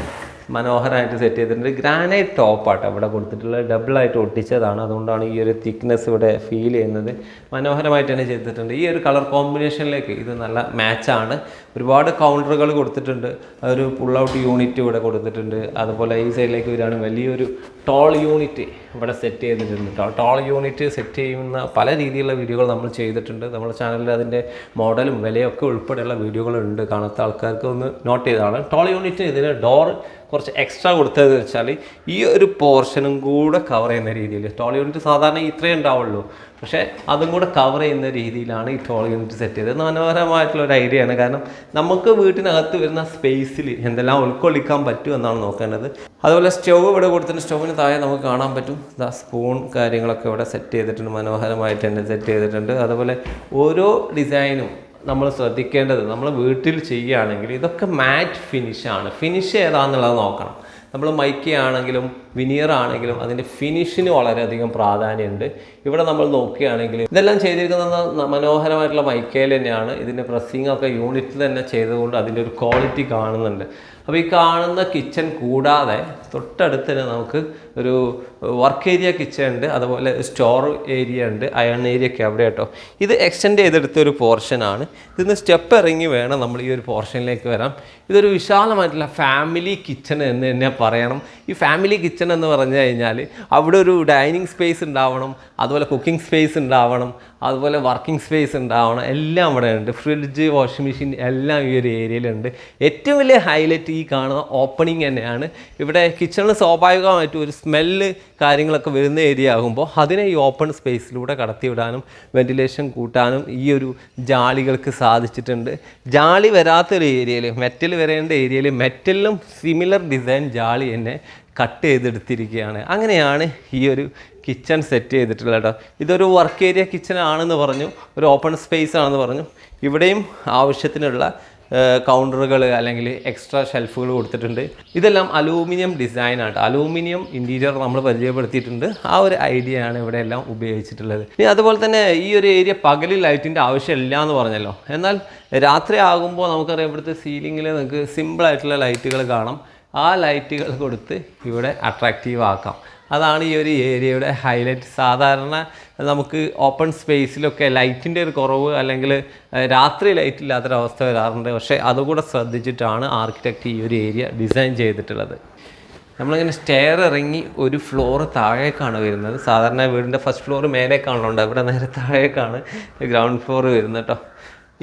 മനോഹരമായിട്ട് സെറ്റ് ചെയ്തിട്ടുണ്ട്. ഗ്രാനൈറ്റ് ടോപ്പാട്ടോ ഇവിടെ കൊടുത്തിട്ടുള്ളത്, ഡബിളായിട്ട് ഒട്ടിച്ചതാണ്. അതുകൊണ്ടാണ് ഈ ഒരു തിക്നെസ് ഇവിടെ ഫീൽ ചെയ്യുന്നത്. മനോഹരമായിട്ട് തന്നെ ചെയ്തിട്ടുണ്ട്. ഈ ഒരു കളർ കോമ്പിനേഷനിലേക്ക് ഇത് നല്ല മാച്ചാണ്. ഒരുപാട് കൗണ്ടറുകൾ കൊടുത്തിട്ടുണ്ട്. ഒരു പുൾ ഔട്ട് യൂണിറ്റ് ഇവിടെ കൊടുത്തിട്ടുണ്ട്. അതുപോലെ ഈ സൈഡിലേക്ക് വരികയാണെങ്കിൽ വലിയൊരു ടോൾ യൂണിറ്റ് ഇവിടെ സെറ്റ് ചെയ്തിട്ടുണ്ട്. ടോൾ യൂണിറ്റ് സെറ്റ് ചെയ്യുന്ന പല രീതിയിലുള്ള വീഡിയോകൾ നമ്മൾ ചെയ്തിട്ടുണ്ട്. നമ്മുടെ ചാനലിൽ അതിൻ്റെ മോഡലും വിലയൊക്കെ ഉൾപ്പെടെയുള്ള വീഡിയോകളുണ്ട്. കാണാത്ത ആൾക്കാർക്ക് ഒന്ന് നോട്ട് ചെയ്തതാണ്. ടോൾ യൂണിറ്റ് ഇതിന് ഡോർ കുറച്ച് എക്സ്ട്രാ കൊടുത്തതെന്ന് വെച്ചാൽ ഈ ഒരു പോർഷനും കൂടെ കവർ ചെയ്യുന്ന രീതിയിൽ. ടോൾ യൂണിറ്റ് സാധാരണ ഇത്രയേ ഉണ്ടാവുള്ളൂ, പക്ഷേ അതും കൂടെ കവർ ചെയ്യുന്ന രീതിയിലാണ് ഈ ടോൾ യൂണിറ്റ് സെറ്റ് ചെയ്തത്. മനോഹരമായിട്ടുള്ള ഒരു ഐഡിയ ആണ്. കാരണം നമുക്ക് വീട്ടിനകത്ത് വരുന്ന സ്പേസിൽ എന്തെല്ലാം ഉൾക്കൊള്ളിക്കാൻ പറ്റും എന്നാണ് നോക്കേണ്ടത്. അതുപോലെ സ്റ്റവ് ഇവിടെ കൊടുത്തിട്ട് സ്റ്റൗവിന് താഴെ നമുക്ക് കാണാൻ പറ്റും സ്പൂൺ കാര്യങ്ങളൊക്കെ ഇവിടെ സെറ്റ് ചെയ്തിട്ടുണ്ട്. മനോഹരമായിട്ട് തന്നെ സെറ്റ് ചെയ്തിട്ടുണ്ട്. അതുപോലെ ഓരോ ഡിസൈനും നമ്മൾ ശ്രദ്ധിക്കേണ്ടത്, നമ്മൾ വീട്ടിൽ ചെയ്യുകയാണെങ്കിൽ ഇതൊക്കെ മാറ്റ് ഫിനിഷാണ്. ഫിനിഷ് ഏതാണെന്നുള്ളത് നോക്കണം. നമ്മൾ മൈക്ക ആണെങ്കിലും വിനിയർ ആണെങ്കിലും അതിൻ്റെ ഫിനിഷിന് വളരെയധികം പ്രാധാന്യമുണ്ട്. ഇവിടെ നമ്മൾ നോക്കുകയാണെങ്കിൽ ഇതെല്ലാം ചെയ്തിരിക്കുന്നത് മനോഹരമായിട്ടുള്ള മൈക്കയിൽ തന്നെയാണ്. ഇതിൻ്റെ പ്രസ്സിംഗ് ഒക്കെ യൂണിറ്റിൽ തന്നെ ചെയ്തുകൊണ്ട് അതിൻ്റെ ഒരു ക്വാളിറ്റി കാണുന്നുണ്ട്. അപ്പോൾ ഈ കാണുന്ന കിച്ചൺ കൂടാതെ തൊട്ടടുത്ത് തന്നെ നമുക്ക് ഒരു വർക്ക് ഏരിയ കിച്ചൺ ഉണ്ട്. അതുപോലെ സ്റ്റോർ ഏരിയ ഉണ്ട്, അയൺ ഏരിയ ഒക്കെ അവിടെ കേട്ടോ. ഇത് എക്സ്റ്റെൻഡ് ചെയ്തെടുത്തൊരു പോർഷനാണ്. ഇതിന്ന് സ്റ്റെപ്പ് ഇറങ്ങി വേണം നമ്മൾ ഈ ഒരു പോർഷനിലേക്ക് വരാം. ഇതൊരു വിശാലമായിട്ടുള്ള ഫാമിലി കിച്ചൺ എന്ന് തന്നെ പറയണം. ഈ ഫാമിലി കിച്ചൺ എന്ന് പറഞ്ഞു കഴിഞ്ഞാൽ അവിടെ ഒരു ഡൈനിങ് സ്പേസ് ഉണ്ടാവണം, അതുപോലെ കുക്കിംഗ് സ്പേസ് ഉണ്ടാവണം, അതുപോലെ വർക്കിംഗ് സ്പേസ് ഉണ്ടാവണം, എല്ലാം അവിടെ ഉണ്ട്. ഫ്രിഡ്ജ്, വാഷിംഗ് മെഷീൻ എല്ലാം ഈ ഒരു ഏരിയയിലുണ്ട്. ഏറ്റവും വലിയ ഹൈലൈറ്റ് ഈ കാണുന്ന ഓപ്പണിംഗ് തന്നെയാണ്. ഇവിടെ കിച്ചണിൽ സ്വാഭാവികമായിട്ടും ഒരു സ്മെല്ല് കാര്യങ്ങളൊക്കെ വരുന്ന ഏരിയ ആകുമ്പോൾ അതിനെ ഈ ഓപ്പൺ സ്പേസിലൂടെ കടത്തിവിടാനും വെന്റിലേഷൻ കൂട്ടാനും ഈ ഒരു ജാളികൾക്ക് സാധിച്ചിട്ടുണ്ട്. ജാളി വരാത്തൊരു ഏരിയയിൽ, മെറ്റൽ വരേണ്ട ഏരിയയിൽ മെറ്റലിലും സിമിലർ ഡിസൈൻ ജാളി തന്നെ കട്ട് ചെയ്തെടുത്തിരിക്കുകയാണ്. അങ്ങനെയാണ് ഈ ഒരു കിച്ചൺ സെറ്റ് ചെയ്തിട്ടുള്ളത് കേട്ടോ. ഇതൊരു വർക്ക് ഏരിയ കിച്ചൺ ആണെന്ന് പറഞ്ഞു, ഒരു ഓപ്പൺ സ്പേസ് ആണെന്ന് പറഞ്ഞു. ഇവിടെയും ആവശ്യത്തിനുള്ള കൗണ്ടറുകൾ അല്ലെങ്കിൽ എക്സ്ട്രാ ഷെൽഫുകൾ കൊടുത്തിട്ടുണ്ട്. ഇതെല്ലാം അലൂമിനിയം ഡിസൈനാണ്. അലൂമിനിയം ഇൻറ്റീരിയർ നമ്മൾ പരിചയപ്പെടുത്തിയിട്ടുണ്ട്. ആ ഒരു ഐഡിയ ആണ് ഇവിടെ എല്ലാം ഉപയോഗിച്ചിട്ടുള്ളത്. ഇനി അതുപോലെ തന്നെ ഈ ഒരു ഏരിയ പകലിൽ ലൈറ്റിൻ്റെ ആവശ്യമില്ല എന്ന് പറഞ്ഞല്ലോ. എന്നാൽ രാത്രി ആകുമ്പോൾ നമുക്കറിയാം ഇവിടുത്തെ സീലിങ്ങിൽ നിങ്ങൾക്ക് സിമ്പിളായിട്ടുള്ള ലൈറ്റുകൾ കാണാം. ആ ലൈറ്റുകൾ കൊടുത്ത് ഇവിടെ അട്രാക്റ്റീവ് ആക്കാം. അതാണ് ഈ ഒരു ഏരിയയുടെ ഹൈലൈറ്റ്. സാധാരണ നമുക്ക് ഓപ്പൺ സ്പേസിലൊക്കെ ലൈറ്റിൻ്റെ ഒരു കുറവ് അല്ലെങ്കിൽ രാത്രി ലൈറ്റ് ഇല്ലാത്തൊരവസ്ഥ വരാറുണ്ട്. പക്ഷേ അതുകൂടെ ശ്രദ്ധിച്ചിട്ടാണ് ആർക്കിടെക്റ്റ് ഈ ഒരു ഏരിയ ഡിസൈൻ ചെയ്തിട്ടുള്ളത്. നമ്മളിങ്ങനെ സ്റ്റെയർ ഇറങ്ങി ഒരു ഫ്ലോർ താഴേക്കാണ് വരുന്നത്. സാധാരണ വീടിൻ്റെ ഫസ്റ്റ് ഫ്ലോർ മേലേക്കാണല്ലോ, ഇവിടെ നേരെ താഴേക്കാണ് ഗ്രൗണ്ട് ഫ്ലോർ വരുന്നത് കേട്ടോ.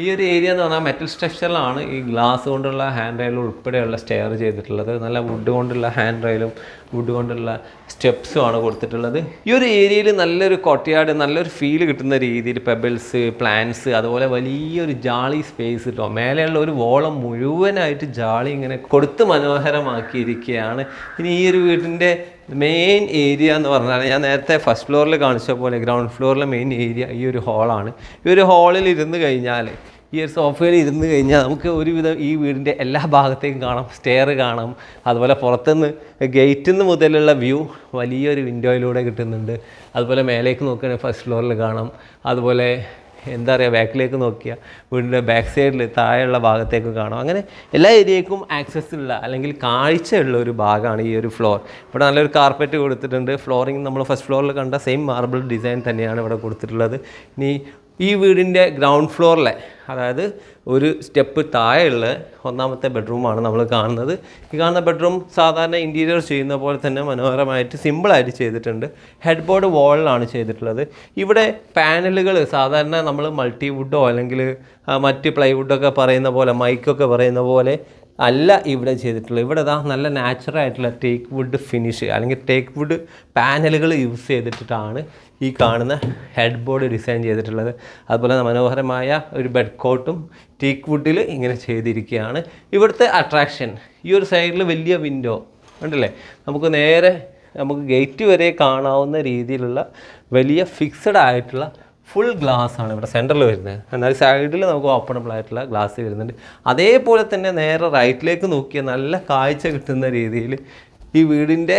ഈ ഒരു ഏരിയ എന്ന് പറഞ്ഞാൽ മെറ്റൽ സ്ട്രക്ചറിലാണ് ഈ ഗ്ലാസ് കൊണ്ടുള്ള ഹാൻഡ് റെയിലും ഉൾപ്പെടെയുള്ള സ്റ്റെയർ ചെയ്തിട്ടുള്ളത്. നല്ല വുഡ് കൊണ്ടുള്ള ഹാൻഡ് റെയിലും വുഡ് കൊണ്ടുള്ള സ്റ്റെപ്സും ആണ് കൊടുത്തിട്ടുള്ളത്. ഈ ഒരു ഏരിയയിൽ നല്ലൊരു കോർട്ട്യാർഡ്, നല്ലൊരു ഫീൽ കിട്ടുന്ന രീതിയിൽ പെബിൾസ്, പ്ലാന്റ്സ്, അതുപോലെ വലിയൊരു ജാളി സ്പേസ് കിട്ടും. മേലെയുള്ള ഒരു വോളം മുഴുവനായിട്ട് ജാളി ഇങ്ങനെ കൊടുത്ത് മനോഹരമാക്കിയിരിക്കുകയാണ്. ഇനി ഈ ഒരു വീടിൻ്റെ മെയിൻ ഏരിയ എന്ന് പറഞ്ഞാൽ ഞാൻ നേരത്തെ ഫസ്റ്റ് ഫ്ലോറിൽ കാണിച്ച പോലെ ഗ്രൗണ്ട് ഫ്ലോറിലെ മെയിൻ ഏരിയ ഈ ഒരു ഹാളാണ്. ഈ ഒരു ഹാളിൽ ഇരുന്ന് കഴിഞ്ഞാൽ, ഈ ഒരു സോഫയിൽ ഇരുന്ന് കഴിഞ്ഞാൽ നമുക്ക് ഒരുവിധം ഈ വീടിൻ്റെ എല്ലാ ഭാഗത്തേക്കും കാണാം. സ്റ്റെയർ കാണാം, അതുപോലെ പുറത്തുനിന്ന് ഗേറ്റിൽ നിന്ന് മുതലുള്ള വ്യൂ വലിയൊരു വിൻഡോയിലൂടെ കിട്ടുന്നുണ്ട്. അതുപോലെ മേലേക്ക് നോക്കുകയാണെങ്കിൽ ഫസ്റ്റ് ഫ്ലോറിൽ കാണാം. അതുപോലെ എന്താ പറയുക, ബാക്കിലേക്ക് നോക്കിയാൽ വീടിൻ്റെ ബാക്ക് സൈഡിൽ താഴെയുള്ള ഭാഗത്തേക്ക് കാണാം. അങ്ങനെ എല്ലാ ഏരിയക്കും ആക്സസ് ഉള്ള അല്ലെങ്കിൽ കാഴ്ചയുള്ള ഒരു ഭാഗമാണ് ഈ ഒരു ഫ്ലോർ. ഇവിടെ നല്ലൊരു കാർപ്പറ്റ് കൊടുത്തിട്ടുണ്ട്. ഫ്ലോറിങ് നമ്മൾ ഫസ്റ്റ് ഫ്ലോറിൽ കണ്ട സെയിം മാർബിൾ ഡിസൈൻ തന്നെയാണ് ഇവിടെ കൊടുത്തിട്ടുള്ളത്. ഇനി ഈ വീടിൻ്റെ ഗ്രൗണ്ട് ഫ്ലോറിലെ, അതായത് ഒരു സ്റ്റെപ്പ് താഴെയുള്ള ഒന്നാമത്തെ ബെഡ്റൂമാണ് നമ്മൾ കാണുന്നത്. ഈ കാണുന്ന ബെഡ്റൂം സാധാരണ ഇൻറ്റീരിയർ ചെയ്യുന്ന പോലെ തന്നെ മനോഹരമായിട്ട് സിമ്പിളായിട്ട് ചെയ്തിട്ടുണ്ട്. ഹെഡ് ബോർഡ് വാളിലാണ് ചെയ്തിട്ടുള്ളത്. ഇവിടെ പാനലുകൾ സാധാരണ നമ്മൾ മൾട്ടിവുഡോ അല്ലെങ്കിൽ മറ്റ് പ്ലൈവുഡൊക്കെ പറയുന്ന പോലെ, മൈക്കൊക്കെ പറയുന്ന പോലെ അല്ല ഇവിടെ ചെയ്തിട്ടുള്ളത്. ഇവിടെ നല്ല നാച്ചുറൽ ആയിട്ടുള്ള ടേക്ക് വുഡ് ഫിനിഷ് അല്ലെങ്കിൽ ടേക്ക് വുഡ് പാനലുകൾ യൂസ് ചെയ്തിട്ടാണ് ഈ കാണുന്ന ഹെഡ് ബോർഡ് ഡിസൈൻ ചെയ്തിട്ടുള്ളത്. അതുപോലെ മനോഹരമായ ഒരു ബെഡ് കോട്ടും ടീക്ക് വുഡിൽ ഇങ്ങനെ ചെയ്തിരിക്കുകയാണ്. ഇവിടുത്തെ അട്രാക്ഷൻ ഈ ഒരു സൈഡിൽ വലിയ വിൻഡോ ഉണ്ടല്ലേ, നമുക്ക് ഗേറ്റ് വരെ കാണാവുന്ന രീതിയിലുള്ള വലിയ ഫിക്സഡ് ആയിട്ടുള്ള ഫുൾ ഗ്ലാസ് ആണ് ഇവിടെ സെൻറ്ററിൽ വരുന്നത്. എന്നാൽ സൈഡിൽ നമുക്ക് ഓപ്പണബിൾ ആയിട്ടുള്ള ഗ്ലാസ് വരുന്നുണ്ട്. അതേപോലെ തന്നെ നേരെ റൈറ്റിലേക്ക് നോക്കിയാൽ നല്ല കാഴ്ച കിട്ടുന്ന രീതിയിൽ ഈ വീടിൻ്റെ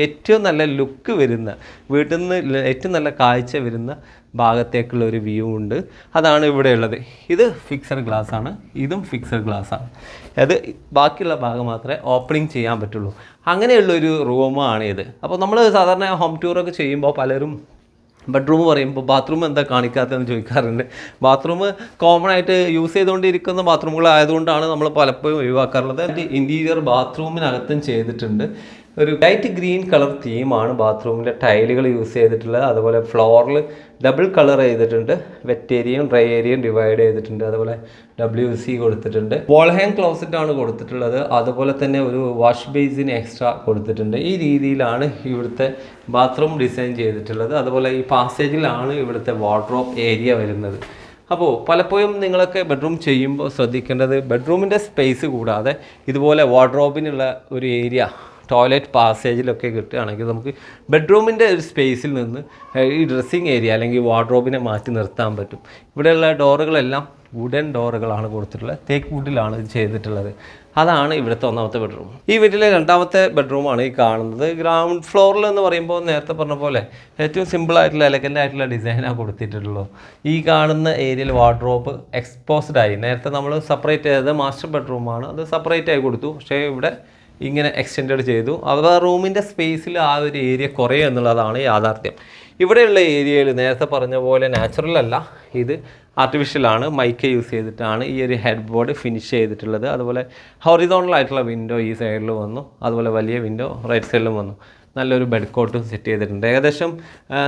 ഏറ്റവും നല്ല ലുക്ക് വരുന്ന, വീട്ടിൽ നിന്ന് ഏറ്റവും നല്ല കാഴ്ച വരുന്ന ഭാഗത്തേക്കുള്ള ഒരു വ്യൂ ഉണ്ട്. അതാണ് ഇവിടെ ഉള്ളത്. ഇത് ഫിക്സഡ് ഗ്ലാസ് ആണ്, ഇതും ഫിക്സഡ് ഗ്ലാസ് ആണ്. അത് ബാക്കിയുള്ള ഭാഗം മാത്രമേ ഓപ്പണിങ് ചെയ്യാൻ പറ്റുള്ളൂ. അങ്ങനെയുള്ളൊരു റൂമാണ് ഇത്. അപ്പോൾ നമ്മൾ സാധാരണ ഹോം ടൂറൊക്കെ ചെയ്യുമ്പോൾ പലരും ബെഡ്റൂം പറയുമ്പോൾ ബാത്റൂം എന്താ കാണിക്കാത്തതെന്ന് ചോദിക്കാറുണ്ട്. ബാത്റൂം കോമൺ ആയിട്ട് യൂസ് ചെയ്തുകൊണ്ടിരിക്കുന്ന ബാത്റൂമുകളായതുകൊണ്ടാണ് നമ്മൾ പലപ്പോഴും ഒഴിവാക്കാറുള്ളത്. ഇൻറ്റീരിയർ ബാത്റൂമിനകത്തും ചെയ്തിട്ടുണ്ട്. ഒരു ലൈറ്റ് ഗ്രീൻ കളർ തീമാണ് ബാത്റൂമിൻ്റെ ടൈലുകൾ യൂസ് ചെയ്തിട്ടുള്ളത്. അതുപോലെ ഫ്ലോറിൽ ഡബിൾ കളർ ചെയ്തിട്ടുണ്ട്. വെറ്റ് ഏരിയയും ഡ്രൈ ഏരിയയും ഡിവൈഡ് ചെയ്തിട്ടുണ്ട്. അതുപോലെ WC കൊടുത്തിട്ടുണ്ട്. വാൾ ഹാങ് ക്ലോസറ്റ് ആണ് കൊടുത്തിട്ടുള്ളത്. അതുപോലെ തന്നെ ഒരു വാഷ് ബേസിൻ എക്സ്ട്രാ കൊടുത്തിട്ടുണ്ട്. ഈ രീതിയിലാണ് ഇവിടുത്തെ ബാത്റൂം ഡിസൈൻ ചെയ്തിട്ടുള്ളത്. അതുപോലെ ഈ പാസേജിലാണ് ഇവിടുത്തെ വാർഡ്രോബ് ഏരിയ വരുന്നത്. അപ്പോൾ പലപ്പോഴും നിങ്ങളൊക്കെ ബെഡ്റൂം ചെയ്യുമ്പോൾ ശ്രദ്ധിക്കേണ്ടത്, ബെഡ്റൂമിൻ്റെ സ്പേസ് കൂടാതെ ഇതുപോലെ വാർഡ്രോബിനുള്ള ഒരു ഏരിയ ടോയ്ലറ്റ് പാസേജിലൊക്കെ കിട്ടുകയാണെങ്കിൽ നമുക്ക് ബെഡ്റൂമിൻ്റെ ഒരു സ്പേസിൽ നിന്ന് ഈ ഡ്രസ്സിങ് ഏരിയ അല്ലെങ്കിൽ വാർഡ്രോബിനെ മാറ്റി നിർത്താൻ പറ്റും. ഇവിടെയുള്ള ഡോറുകളെല്ലാം വുഡൻ ഡോറുകളാണ് കൊടുത്തിട്ടുള്ളത്. തേക്ക് വുഡിലാണ് ഇത് ചെയ്തിട്ടുള്ളത്. അതാണ് ഇവിടുത്തെ ഒന്നാമത്തെ ബെഡ്റൂം. ഈ വീട്ടിലെ രണ്ടാമത്തെ ബെഡ്റൂമാണ് ഈ കാണുന്നത്. ഗ്രൗണ്ട് ഫ്ലോറിൽ എന്ന് പറയുമ്പോൾ നേരത്തെ പറഞ്ഞ പോലെ ഏറ്റവും സിമ്പിളായിട്ടുള്ള എലഗൻ്റ് ആയിട്ടുള്ള ഡിസൈനാണ് കൊടുത്തിട്ടുള്ളൂ. ഈ കാണുന്ന ഏരിയയിൽ വാർഡ്രോബ് എക്സ്പോസ്ഡ് ആയി. നേരത്തെ നമ്മൾ സെപ്പറേറ്റ് ചെയ്തത് മാസ്റ്റർ ബെഡ്റൂമാണ്, അത് സെപ്പറേറ്റ് ആയി കൊടുത്തു. പക്ഷേ ഇവിടെ ഇങ്ങനെ എക്സ്റ്റെൻഡ് ചെയ്തു. അഥവാ റൂമിൻ്റെ സ്പേസിൽ ആ ഒരു ഏരിയ കുറയും എന്നുള്ളതാണ് യാഥാർത്ഥ്യം. ഇവിടെയുള്ള ഏരിയയിൽ നേരത്തെ പറഞ്ഞ പോലെ നാച്ചുറൽ അല്ല, ഇത് ആർട്ടിഫിഷ്യലാണ്. മൈക്ക് യൂസ് ചെയ്തിട്ടാണ് ഈ ഒരു ഹെഡ് ബോർഡ് ഫിനിഷ് ചെയ്തിട്ടുള്ളത്. അതുപോലെ ഹൊറിസോണ്ടൽ ആയിട്ടുള്ള വിൻഡോ ഈ സൈഡിൽ വന്നു. അതുപോലെ വലിയ വിൻഡോ റൈറ്റ് സൈഡിലും വന്നു. നല്ലൊരു ബെഡ് കോട്ടും സെറ്റ് ചെയ്തിട്ടുണ്ട്. ഏകദേശം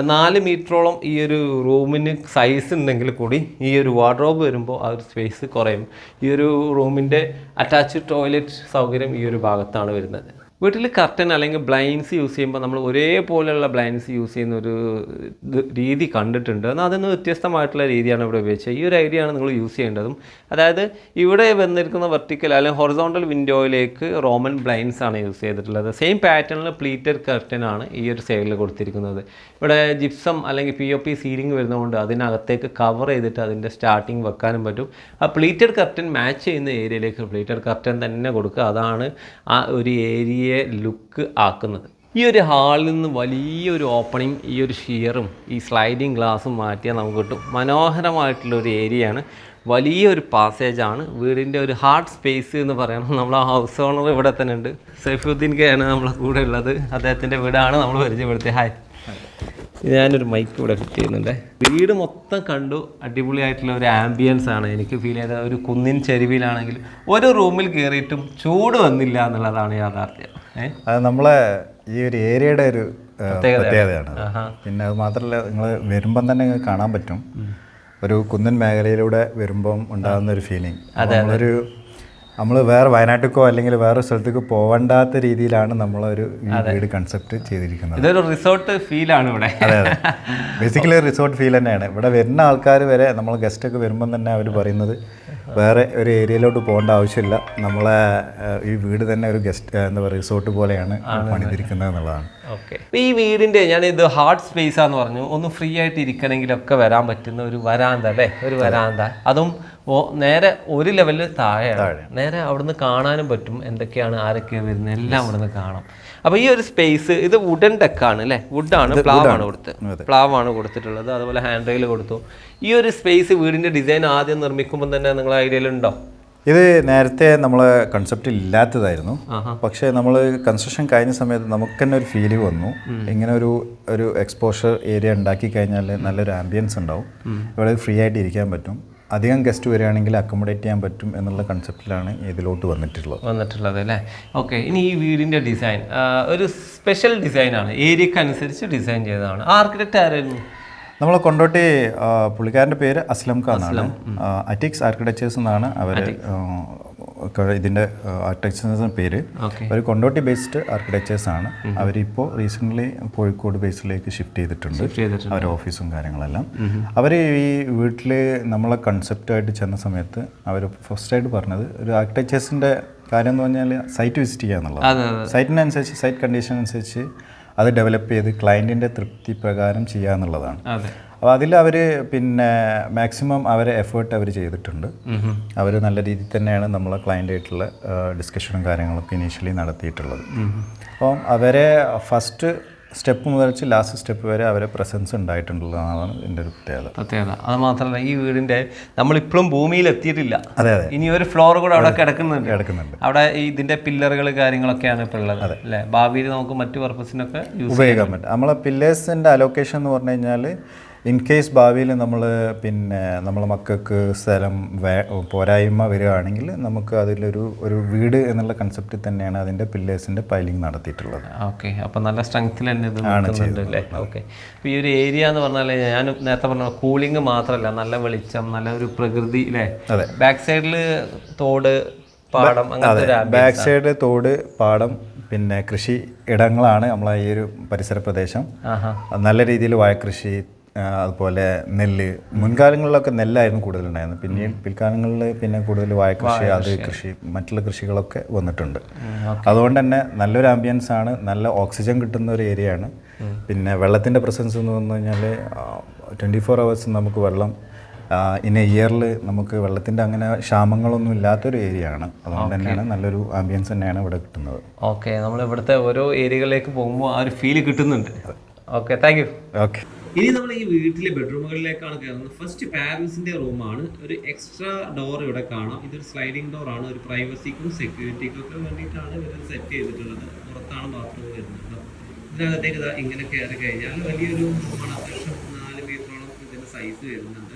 4 മീറ്ററോളം ഈ ഒരു റൂമിന് സൈസ് ഉണ്ടെങ്കിൽ കൂടി ഈ ഒരു വാർഡ്രോബ് വരുമ്പോൾ ആ ഒരു സ്പേസ് കുറയും. ഈ ഒരു റൂമിൻ്റെ അറ്റാച്ച്ഡ് ടോയ്ലറ്റ് സൗകര്യം ഈ ഒരു ഭാഗത്താണ് വരുന്നത്. വീട്ടിൽ കർട്ടൻ അല്ലെങ്കിൽ ബ്ലൈൻഡ്സ് യൂസ് ചെയ്യുമ്പോൾ നമ്മൾ ഒരേപോലെയുള്ള ബ്ലൈൻഡ്സ് യൂസ് ചെയ്യുന്ന ഒരു രീതി കണ്ടിട്ടുണ്ട്. എന്നാൽ അതൊന്ന് വ്യത്യസ്തമായിട്ടുള്ള രീതിയാണ് ഇവിടെ ഉപയോഗിച്ചത്. ഈ ഒരു ഐഡിയയാണ് നിങ്ങൾ യൂസ് ചെയ്യേണ്ടതും. അതായത് ഇവിടെ വന്നിരിക്കുന്ന വെർട്ടിക്കൽ അല്ലെങ്കിൽ ഹൊറിസോണ്ടൽ വിൻഡോയിലേക്ക് റോമൻ ബ്ലൈൻഡ്സ് ആണ് യൂസ് ചെയ്തിട്ടുള്ളത്. സെയിം പാറ്റേണിൽ പ്ലീറ്റഡ് കർട്ടൻ ആണ് ഈ ഒരു സൈഡിൽ കൊടുത്തിരിക്കുന്നത്. ഇവിടെ ജിപ്സം അല്ലെങ്കിൽ POP സീലിംഗ് വരുന്നതുകൊണ്ട് അതിനകത്തേക്ക് കവർ ചെയ്തിട്ട് അതിൻ്റെ സ്റ്റാർട്ടിങ് വെക്കാനും പറ്റും. ആ പ്ലീറ്റഡ് കർട്ടൻ മാച്ച് ചെയ്യുന്ന ഏരിയയിലേക്ക് പ്ലീറ്റഡ് കർട്ടൻ തന്നെ കൊടുക്കുക. അതാണ് ആ ഒരു ഏരിയ ലുക്ക് ആക്കുന്നത്. ഈ ഒരു ഹാളിൽ നിന്ന് വലിയൊരു ഓപ്പണിങ്, ഈ ഒരു ഷിയറും ഈ സ്ലൈഡിങ് ഗ്ലാസും മാറ്റിയാൽ നമുക്ക് കിട്ടും മനോഹരമായിട്ടുള്ളൊരു ഏരിയയാണ്. വലിയൊരു പാസേജാണ്, വീടിൻ്റെ ഒരു ഹാർട്ട് സ്പേസ് എന്ന് പറയണം. നമ്മളെ ഹൗസ് ഓണർ ഇവിടെ തന്നെ ഉണ്ട്, സൈഫുദ്ദീൻ കെയാണ് നമ്മളെ കൂടെ ഉള്ളത്. അദ്ദേഹത്തിൻ്റെ വീടാണ് നമ്മൾ പരിചയപ്പെടുത്തിയത്. ഹായ്, ഞാനൊരു മൈക്ക് ഇവിടെ ഫിറ്റ് ചെയ്യുന്നുണ്ട്. വീട് മൊത്തം കണ്ടു, അടിപൊളിയായിട്ടുള്ള ഒരു ആംബിയൻസ് ആണ് എനിക്ക് ഫീൽ ചെയ്തത്. ഒരു കുന്നിൻ ചെരുവിലാണെങ്കിൽ ഒരു റൂമിൽ കയറിയിട്ടും ചൂട് വന്നില്ല എന്നുള്ളതാണ് യാഥാർത്ഥ്യം. അത് നമ്മളെ ഈ ഒരു ഏരിയയുടെ ഒരു പ്രത്യേകതയാണ്. പിന്നെ അത് മാത്രമല്ല, നിങ്ങൾ വരുമ്പം തന്നെ കാണാൻ പറ്റും, ഒരു കുന്നിൻ മേഖലയിലൂടെ വരുമ്പം ഉണ്ടാകുന്ന ഒരു ഫീലിംഗ്. നമ്മൾ വേറെ വയനാട്ടിലേക്കോ അല്ലെങ്കിൽ വേറെ സ്ഥലത്തേക്കോ പോകണ്ടാത്ത രീതിയിലാണ് നമ്മളൊരു വീട് കൺസെപ്റ്റ് ചെയ്തിരിക്കുന്നത്. ഇതൊരു റിസോർട്ട് ഫീലാണ് ഇവിടെ. അതെ അതെ, ബേസിക്കലി ഒരു റിസോർട്ട് ഫീൽ തന്നെയാണ്. ഇവിടെ വരുന്ന ആൾക്കാർ വരെ, നമ്മൾ ഗസ്റ്റൊക്കെ വരുമ്പം തന്നെ അവർ പറയുന്നത് വേറെ ഒരു ഏരിയയിലോട്ട് പോകേണ്ട ആവശ്യമില്ല, നമ്മളെ ഈ വീട് തന്നെ ഒരു ഗസ്റ്റ് എന്താ പറയുക റിസോർട്ട് പോലെയാണ് പണിതിരിക്കുന്നത് എന്നുള്ളതാണ്. ഓക്കെ, ഈ വീടിൻ്റെ ഞാനിത് ഹാർട്ട് സ്പേസാന്ന് പറഞ്ഞു, ഒന്ന് ഫ്രീ ആയിട്ട് ഇരിക്കണമെങ്കിലൊക്കെ വരാൻ പറ്റുന്ന ഒരു വരാന്ത അല്ലേ, ഒരു വരാന്ത. അതും നേരെ ഒരു ലെവലിൽ താഴെയാണ്. നേരെ അവിടുന്ന് കാണാനും പറ്റും എന്തൊക്കെയാണ്, ആരൊക്കെയാണ് വരുന്നത്, എല്ലാം അവിടുന്ന് കാണാം. അപ്പോൾ ഈ ഒരു സ്പേസ് ഇത് വുഡൻ ഡെക്കാണ് അല്ലേ, വുഡാണ്, പ്ലാവാണ് കൊടുത്തിട്ടുള്ളത്. അതുപോലെ ഹാൻഡ് റെയിൽ കൊടുത്തു. ഈ ഒരു സ്പേസ് വീടിൻ്റെ ഡിസൈൻ ആദ്യം നിർമ്മിക്കുമ്പോൾ തന്നെ നിങ്ങളുടെ ഐഡിയയിലുണ്ടോ? ഇത് നേരത്തെ നമ്മളെ കൺസെപ്റ്റിൽ ഇല്ലാത്തതായിരുന്നു. പക്ഷേ നമ്മൾ കൺസ്ട്രക്ഷൻ കഴിഞ്ഞ സമയത്ത് നമുക്ക് തന്നെ ഒരു ഫീല് വന്നു, ഇങ്ങനെ ഒരു എക്സ്പോഷർ ഏരിയ ഉണ്ടാക്കി കഴിഞ്ഞാൽ നല്ലൊരു ആംബിയൻസ് ഉണ്ടാവും, ഇവിടെ ഫ്രീ ആയിട്ട് ഇരിക്കാൻ പറ്റും, അധികം ഗസ്റ്റ് വരികയാണെങ്കിൽ അക്കോമഡേറ്റ് ചെയ്യാൻ പറ്റും എന്നുള്ള കൺസെപ്റ്റിലാണ് ഇതിലോട്ട് വന്നിട്ടുള്ളത് അല്ലേ. ഓക്കെ, ഇനി ഈ വീടിൻ്റെ ഡിസൈൻ ഒരു സ്പെഷ്യൽ ഡിസൈനാണ്, ഏരിയക്ക് അനുസരിച്ച് ഡിസൈൻ ചെയ്തതാണ്. ആർക്കിടെക്റ്റ് ആരായിരുന്നു? നമ്മൾ കൊണ്ടോട്ടി, പുള്ളിക്കാരൻ്റെ പേര് അസ്ലം ഖാൻ ആണ്. അറ്റിക്സ് ആർക്കിടെക്ചേഴ്സ് എന്നാണ് അവർ ഇതിൻ്റെ ആർക്കിടെക്ചേഴ്സിൻ്റെ പേര്. അവർ കൊണ്ടോട്ടി ബേസ്ഡ് ആർക്കിടെക്ചേഴ്സ് ആണ്. അവരിപ്പോൾ റീസെൻ്റ്ലി കോഴിക്കോട് ബേസിലേക്ക് ഷിഫ്റ്റ് ചെയ്തിട്ടുണ്ട്, അവർ ഓഫീസും കാര്യങ്ങളെല്ലാം. അവർ ഈ വീട്ടിൽ നമ്മളെ കൺസെപ്റ്റായിട്ട് ചെന്ന സമയത്ത് അവർ ഫസ്റ്റായിട്ട് പറഞ്ഞത് ഒരു ആർക്കിടെക്ചേഴ്സിൻ്റെ കാര്യം എന്ന് പറഞ്ഞാൽ സൈറ്റ് വിസിറ്റ് ചെയ്യുക എന്നുള്ളത്. സൈറ്റിനനുസരിച്ച്, സൈറ്റ് കണ്ടീഷൻ അനുസരിച്ച് അത് ഡെവലപ്പ് ചെയ്ത് ക്ലയൻറ്റിൻ്റെ തൃപ്തി പ്രകാരം ചെയ്യുക എന്നുള്ളതാണ്. അപ്പോൾ അതിൽ അവർ പിന്നെ മാക്സിമം അവരെ എഫേർട്ട് അവർ ചെയ്തിട്ടുണ്ട്. അവർ നല്ല രീതിയിൽ തന്നെയാണ് നമ്മളെ ക്ലയൻ്റായിട്ടുള്ള ഡിസ്കഷനും കാര്യങ്ങളൊക്കെ ഇനീഷ്യലി നടത്തിയിട്ടുള്ളത്. അപ്പം അവരെ ഫസ്റ്റ് സ്റ്റെപ്പ് മുതൽ ലാസ്റ്റ് സ്റ്റെപ്പ് വരെ അവരെ പ്രസൻസ് ഉണ്ടായിട്ടുള്ളതാണ് എൻ്റെ ഒരു പ്രത്യേകത. അത് മാത്രമല്ല, ഈ വീടിൻ്റെ നമ്മളിപ്പോഴും ഭൂമിയിൽ എത്തിയിട്ടില്ല. അതെ അതെ, ഇനി ഒരു ഫ്ലോർ കൂടെ അവിടെ കിടക്കുന്നുണ്ട്. അവിടെ ഇതിൻ്റെ പില്ലറുകൾ കാര്യങ്ങളൊക്കെയാണ് ഇപ്പോൾ ഉള്ളത് അല്ലേ. ഭാവിയിൽ നമുക്ക് മറ്റു പർപ്പസിനൊക്കെ ഉപയോഗിക്കാൻ പറ്റും. നമ്മളെ പില്ലേഴ്സിൻ്റെ അലോക്കേഷൻ എന്ന് പറഞ്ഞു കഴിഞ്ഞാൽ ഇൻ കേസ് ഭാവിയിൽ നമ്മൾ പിന്നെ നമ്മളെ മക്കൾക്ക് സ്ഥലം പോരായ്മ വരികയാണെങ്കിൽ നമുക്ക് അതിലൊരു വീട് എന്നുള്ള കൺസെപ്റ്റിൽ തന്നെയാണ് അതിൻ്റെ പില്ലേഴ്സിൻ്റെ പൈലിംഗ് നടത്തിയിട്ടുള്ളത്. ഓക്കെ, അപ്പോൾ നല്ല സ്ട്രെങ്ത്തിൽ തന്നെ ഇത് നിൽക്കുന്നുണ്ട് അല്ലേ. ഓക്കെ, അപ്പോൾ ഈ ഒരു ഏരിയ എന്ന് പറഞ്ഞാൽ ഞാൻ നേരത്തെ പറഞ്ഞ കൂളിംഗ് മാത്രമല്ല, നല്ല വെളിച്ചം, നല്ല ഒരു പ്രകൃതി അല്ലേ. അതെ, ബാക്ക് സൈഡിൽ തോട്, പാടം, അങ്ങനത്തെ ബാക്ക് സൈഡ് തോട്, പാടം, പിന്നെ കൃഷി ഇടങ്ങളാണ് നമ്മളെ ഈ ഒരു പരിസര പ്രദേശം. നല്ല രീതിയിൽ വാഴക്കൃഷി, അതുപോലെ നെല്ല്. മുൻകാലങ്ങളിലൊക്കെ നെല്ലായിരുന്നു കൂടുതലുണ്ടായിരുന്നത്. പിൽക്കാലങ്ങളിൽ പിന്നെ കൂടുതൽ വാഴക്കൃഷി, അത് കൃഷി, മറ്റുള്ള കൃഷികളൊക്കെ വന്നിട്ടുണ്ട്. അതുകൊണ്ട് തന്നെ നല്ലൊരു ആംബിയൻസ് ആണ്, നല്ല ഓക്സിജൻ കിട്ടുന്ന ഒരു ഏരിയ ആണ്. പിന്നെ വെള്ളത്തിൻ്റെ പ്രസൻസ് എന്ന് പറഞ്ഞു കഴിഞ്ഞാൽ 24 hours നമുക്ക് വെള്ളം, ഇൻ എ ഇയറിൽ നമുക്ക് വെള്ളത്തിൻ്റെ അങ്ങനെ ക്ഷാമങ്ങളൊന്നും ഇല്ലാത്തൊരു ഏരിയ ആണ്. അതുകൊണ്ട് തന്നെയാണ് നല്ലൊരു ആംബിയൻസ് തന്നെയാണ് ഇവിടെ കിട്ടുന്നത്. ഓക്കെ, നമ്മൾ ഇവിടുത്തെ ഓരോ ഏരിയകളിലേക്ക് പോകുമ്പോൾ ആ ഒരു ഫീല് കിട്ടുന്നുണ്ട്. Okay, thank you. ഓക്കെ, ഇനി നമ്മൾ ഈ വീട്ടിലെ ബെഡ്റൂമുകളിലേക്കാണ് കയറുന്നത്. ഫസ്റ്റ് പാരൻസിൻ്റെ റൂമാണ്. ഒരു എക്സ്ട്രാ ഡോർ ഇവിടെ കാണാം. ഇതൊരു സ്ലൈഡിംഗ് ഡോർ ആണ്. ഒരു പ്രൈവസിക്കും സെക്യൂരിറ്റിക്കും ഒക്കെ വേണ്ടിയിട്ടാണ് ഇവർ സെറ്റ് ചെയ്തിട്ടുള്ളത്. പുറത്താണ് ബാത്റൂം വരുന്നത്. ഇതിനകത്തേക്ക് ഇങ്ങനെ കയറി കഴിഞ്ഞാൽ വലിയൊരു റൂമാണ്. അത്യാവശ്യം 4 മീറ്ററോളം ഇതിൻ്റെ സൈസ് വരുന്നുണ്ട്.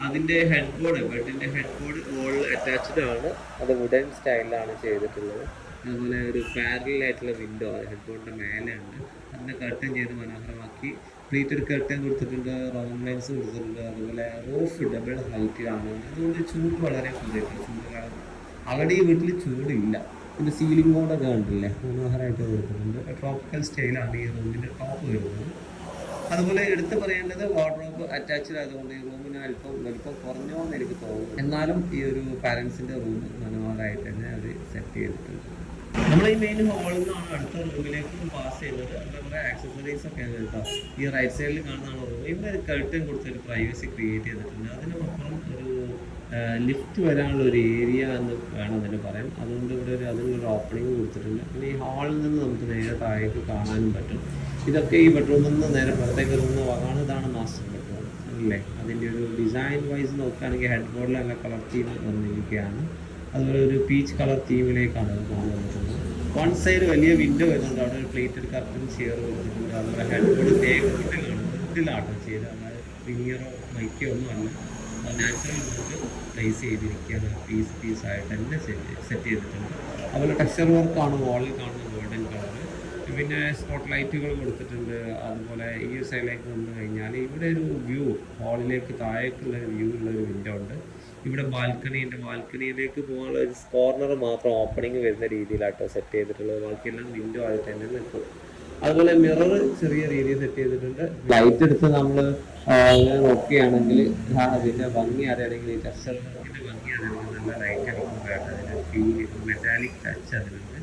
അതിൻ്റെ ഹെഡ് ബോർഡ്, ബെഡിൻ്റെ ഹെഡ് ബോർഡ് വോളിൽ അറ്റാച്ച്ഡ് ആണ്. അത് വുഡൻ സ്റ്റൈലിലാണ് ചെയ്തിട്ടുള്ളത്. അതുപോലെ ഒരു പാരലായിട്ടുള്ള വിൻഡോ ഹെഡ് ബോർഡിൻ്റെ മേലെ ഉണ്ട്. അതിനെ കർട്ടൻ ചെയ്ത് മനോഹരമാക്കി പ്ലീറ്റഡ് കർട്ടൻ കൊടുത്തിട്ടുണ്ട്, റൗണ്ട് ലൈൻസ് കൊടുത്തിട്ടുണ്ട്. അതുപോലെ റൂഫ് ഡബിൾ ഹൈറ്റിലാണ്. അതുകൊണ്ട് ചൂട് വളരെ കൂടുതലാണ്. ചൂട് അവിടെ ഈ വീട്ടിൽ ചൂടില്ല. പിന്നെ സീലിംഗ് ബോർഡൊക്കെ കണ്ടില്ലേ, മനോഹരമായിട്ട് കൊടുത്തിട്ടുണ്ട്. ട്രോപ്പിക്കൽ സ്റ്റൈലാണ് ഈ റൂമിൻ്റെ ടോപ്പ് വരുന്നത്. അതുപോലെ എടുത്ത് പറയേണ്ടത് വാർഡ്രോബ് അറ്റാച്ച്ഡ് ആയതുകൊണ്ട് ഈ റൂമിന് അല്പം വലിപ്പം കുറഞ്ഞോ എന്ന് എനിക്ക് തോന്നുന്നു. എന്നാലും ഈ ഒരു പാരൻസിൻ്റെ റൂം മനോഹരമായിട്ട് തന്നെ അവർ സെറ്റ് ചെയ്തിട്ടുണ്ട്. നമ്മൾ ഈ മെയിൻ ഹാളിൽ നിന്നാണ് അടുത്ത റൂമിലേക്ക് പാസ് ചെയ്യുന്നത്. അവിടെ കുറേ ആക്സസറീസ് ഒക്കെ ആണ് കേട്ടോ. ഈ റൈറ്റ് സൈഡിൽ കാണുന്നതാണ് റൂം. ഇവിടെ ഒരു കർട്ടൻ കൊടുത്തൊരു പ്രൈവസി ക്രിയേറ്റ് ചെയ്തിട്ടുണ്ട്. അതിനപ്പുറം ഒരു ലിഫ്റ്റ് വരാനുള്ള ഒരു ഏരിയ എന്ന് വേണം അതിന് പറയാം. അതുകൊണ്ട് ഇവിടെ അതിനൊരു ഓപ്പണിങ് കൊടുത്തിട്ടുണ്ട്. പിന്നെ ഈ ഹാളിൽ നിന്ന് നമുക്ക് നേരെ താഴേക്ക് കാണാനും പറ്റും. ഇതൊക്കെ ഈ ബെഡ്റൂമിൽ നിന്ന് നേരെ പുറത്തേക്ക് ഇറങ്ങുന്ന ഭാഗമാണ്. ഇതാണ് മാസ്റ്റർ ബെഡ്റൂം. കണ്ടില്ലേ, അതിൻ്റെ ഒരു ഡിസൈൻ വൈസ് നോക്കുകയാണെങ്കിൽ ഹെഡ് ബോർഡിൽ നല്ല കളർ തീം വന്നിരിക്കുകയാണ്. അതുപോലെ ഒരു പീച്ച് കളർ തീമിലേക്കാണ് അത് കൊണ്ടുവന്നിട്ടുള്ളത്. വൺ സൈഡ് വലിയ വിൻഡോ വരുന്നുണ്ട്, അവിടെ ഒരു പ്ലേറ്റഡ് കർട്ടൻ ചെയർ കൊടുത്തിട്ടുണ്ട്. അതുപോലെ ഹെഡ് ബോർഡ് തേക്കിലാണ് വുഡിലാട്ടോ ചെയ്ത്, അതായത് വിനിയറോ മൈക്കോ ഒന്നും അല്ല, നാച്ചുറൽ വുഡ് പ്ലേസ് ചെയ്തിരിക്കുകയാണ്. പീസായിട്ട് തന്നെ സെറ്റ് ചെയ്തിട്ടുണ്ട്. അതുപോലെ ടെക്സ്ചർ വർക്കാണ് വാളിൽ കാണുന്ന ഗോൾഡൻ കളർ. പിന്നെ സ്പോട്ട് ലൈറ്റുകൾ കൊടുത്തിട്ടുണ്ട്. അതുപോലെ ഈ സൈഡിലേക്ക് വന്നു കഴിഞ്ഞാൽ ഇവിടെ ഒരു വ്യൂ, ഹാളിലേക്ക് താഴേക്കുള്ള വ്യൂ ഉള്ളൊരു വിൻഡോ ഉണ്ട്. ഇവിടെ ബാൽക്കണിയിലേക്ക് പോകാനുള്ള ഒരു കോർണർ മാത്രം ഓപ്പണിങ് വരുന്ന രീതിയിലാട്ടോ സെറ്റ് ചെയ്തിട്ടുള്ളത്. ബാക്കിയെല്ലാം വിൻഡോ ആയിട്ട് തന്നെ നിൽക്കും. അതുപോലെ മിറർ ചെറിയ രീതിയിൽ സെറ്റ് ചെയ്തിട്ടുണ്ട്. ലൈറ്റ് എടുത്ത് നമ്മൾ ഇങ്ങനെ നോക്കുകയാണെങ്കിൽ അതിൻ്റെ ഭംഗി അറിയണമെങ്കിൽ, ഈ ടെക്സ്ചറിൻ്റെ ഭംഗി അറിയണമെങ്കിൽ നല്ല ലൈറ്റ് അടിക്കുമ്പോഴാണ് അതിൻ്റെ ഫീൽ, മെറ്റാലിക് ടച്ച് അതിനുണ്ട്.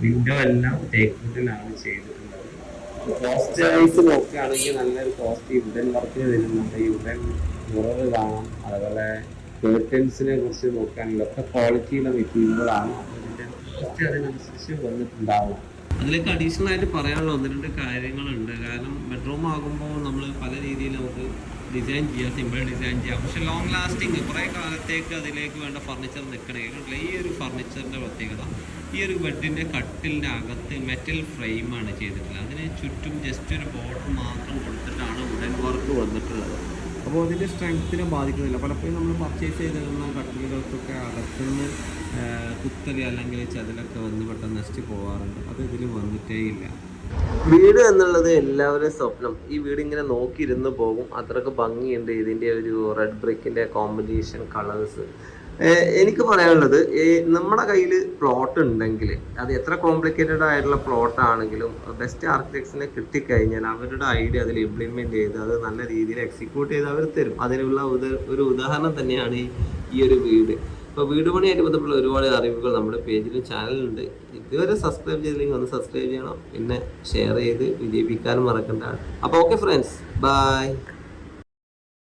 വിൻഡോ എല്ലാം തേക്കുണ്ടിലാണ് ചെയ്തിട്ടുള്ളത്. കോസ്റ്റ് വൈസ് നോക്കുകയാണെങ്കിൽ നല്ലൊരു കോസ്റ്റ് വുഡൻ വർക്കിന് വരുന്നുണ്ട്. ഈ വുഡൻ മിറർ കാണാം. അതുപോലെ കേർട്ടൻസിനെ കുറിച്ച് നോക്കുകയാണെങ്കിൽ ഒക്കെ ക്വാളിറ്റിയുള്ള മെറ്റീരിയലുകളാണ്. അതിൻ്റെ കോസ്റ്റ് അതിനനുസരിച്ച് വന്നിട്ടുണ്ടാവും. അതിലേക്ക് അഡീഷണൽ ആയിട്ട് പറയാനുള്ള 1-2 കാര്യങ്ങളുണ്ട്. കാരണം ബെഡ്റൂം ആകുമ്പോൾ നമ്മൾ പല രീതിയിൽ നമുക്ക് ഡിസൈൻ ചെയ്യാം, സിമ്പിൾ ഡിസൈൻ ചെയ്യാം. പക്ഷെ ലോങ് ലാസ്റ്റിങ് കുറേ കാലത്തേക്ക് അതിലേക്ക് വേണ്ട ഫർണിച്ചർ നിൽക്കണമെങ്കിൽ ഈ ഒരു ഫർണിച്ചറിൻ്റെ പ്രത്യേകത, ഈ ഒരു ബെഡിൻ്റെ കട്ടിലിൻ്റെ അകത്ത് മെറ്റൽ ഫ്രെയിമാണ് ചെയ്തിട്ടുള്ളത്. അതിന് ചുറ്റും ജസ്റ്റ് ഒരു ബോർഡർ മാത്രം കൊടുത്തിട്ടാണ് വുഡൻ വർക്ക് വന്നിട്ടുള്ളത്. അപ്പോൾ അതിൻ്റെ സ്ട്രെങ്ത്തിനെ ബാധിക്കുന്നില്ല. പലപ്പോഴും നമ്മൾ പർച്ചേസ് ചെയ്തിരുന്ന കട്ടിലുകൾക്കൊക്കെ അകത്തുനിന്ന് കുത്തല് അല്ലെങ്കിൽ ചതിലൊക്കെ വന്ന് പെട്ടെന്ന് നശിച്ച് പോകാറുണ്ട്. അത് ഇതിൽ വന്നിട്ടേ ഇല്ല. വീട് എന്നുള്ളത് എല്ലാവരും സ്വപ്നം. ഈ വീട് ഇങ്ങനെ നോക്കിയിരുന്ന് പോകും, അത്രയ്ക്ക് ഭംഗിയുണ്ട് ഇതിൻ്റെ ഒരു റെഡ് ബ്രിക്കിൻ്റെ കോമ്പിനേഷൻ കളേഴ്സ്. എനിക്ക് പറയാനുള്ളത്, നമ്മുടെ കയ്യിൽ പ്ലോട്ട് ഉണ്ടെങ്കിൽ അത് എത്ര കോംപ്ലിക്കേറ്റഡ് ആയിട്ടുള്ള പ്ലോട്ട് ആണെങ്കിലും ബെസ്റ്റ് ആർക്കിടെക്ട്സിനെ കിട്ടിക്കഴിഞ്ഞാൽ അവരുടെ ഐഡിയ അതിൽ ഇംപ്ലിമെൻറ്റ് ചെയ്ത് അത് നല്ല രീതിയിൽ എക്സിക്യൂട്ട് ചെയ്ത് അവർ തരും. അതിനുള്ള ഒരു ഉദാഹരണം തന്നെയാണ് ഈ ഒരു വീട്. അപ്പോൾ വീട് പണിയായിട്ട് ബന്ധപ്പെട്ട ഒരുപാട് അറിവുകൾ നമ്മുടെ പേജിലും ചാനലുണ്ട്. ഇതുവരെ സബ്സ്ക്രൈബ് ചെയ്തില്ലെങ്കിൽ ഒന്ന് സബ്സ്ക്രൈബ് ചെയ്യണം, പിന്നെ ഷെയർ ചെയ്ത് വിജയിപ്പിക്കാനും മറക്കണ്ട. അപ്പോൾ ഓക്കെ ഫ്രണ്ട്സ്, ബൈ.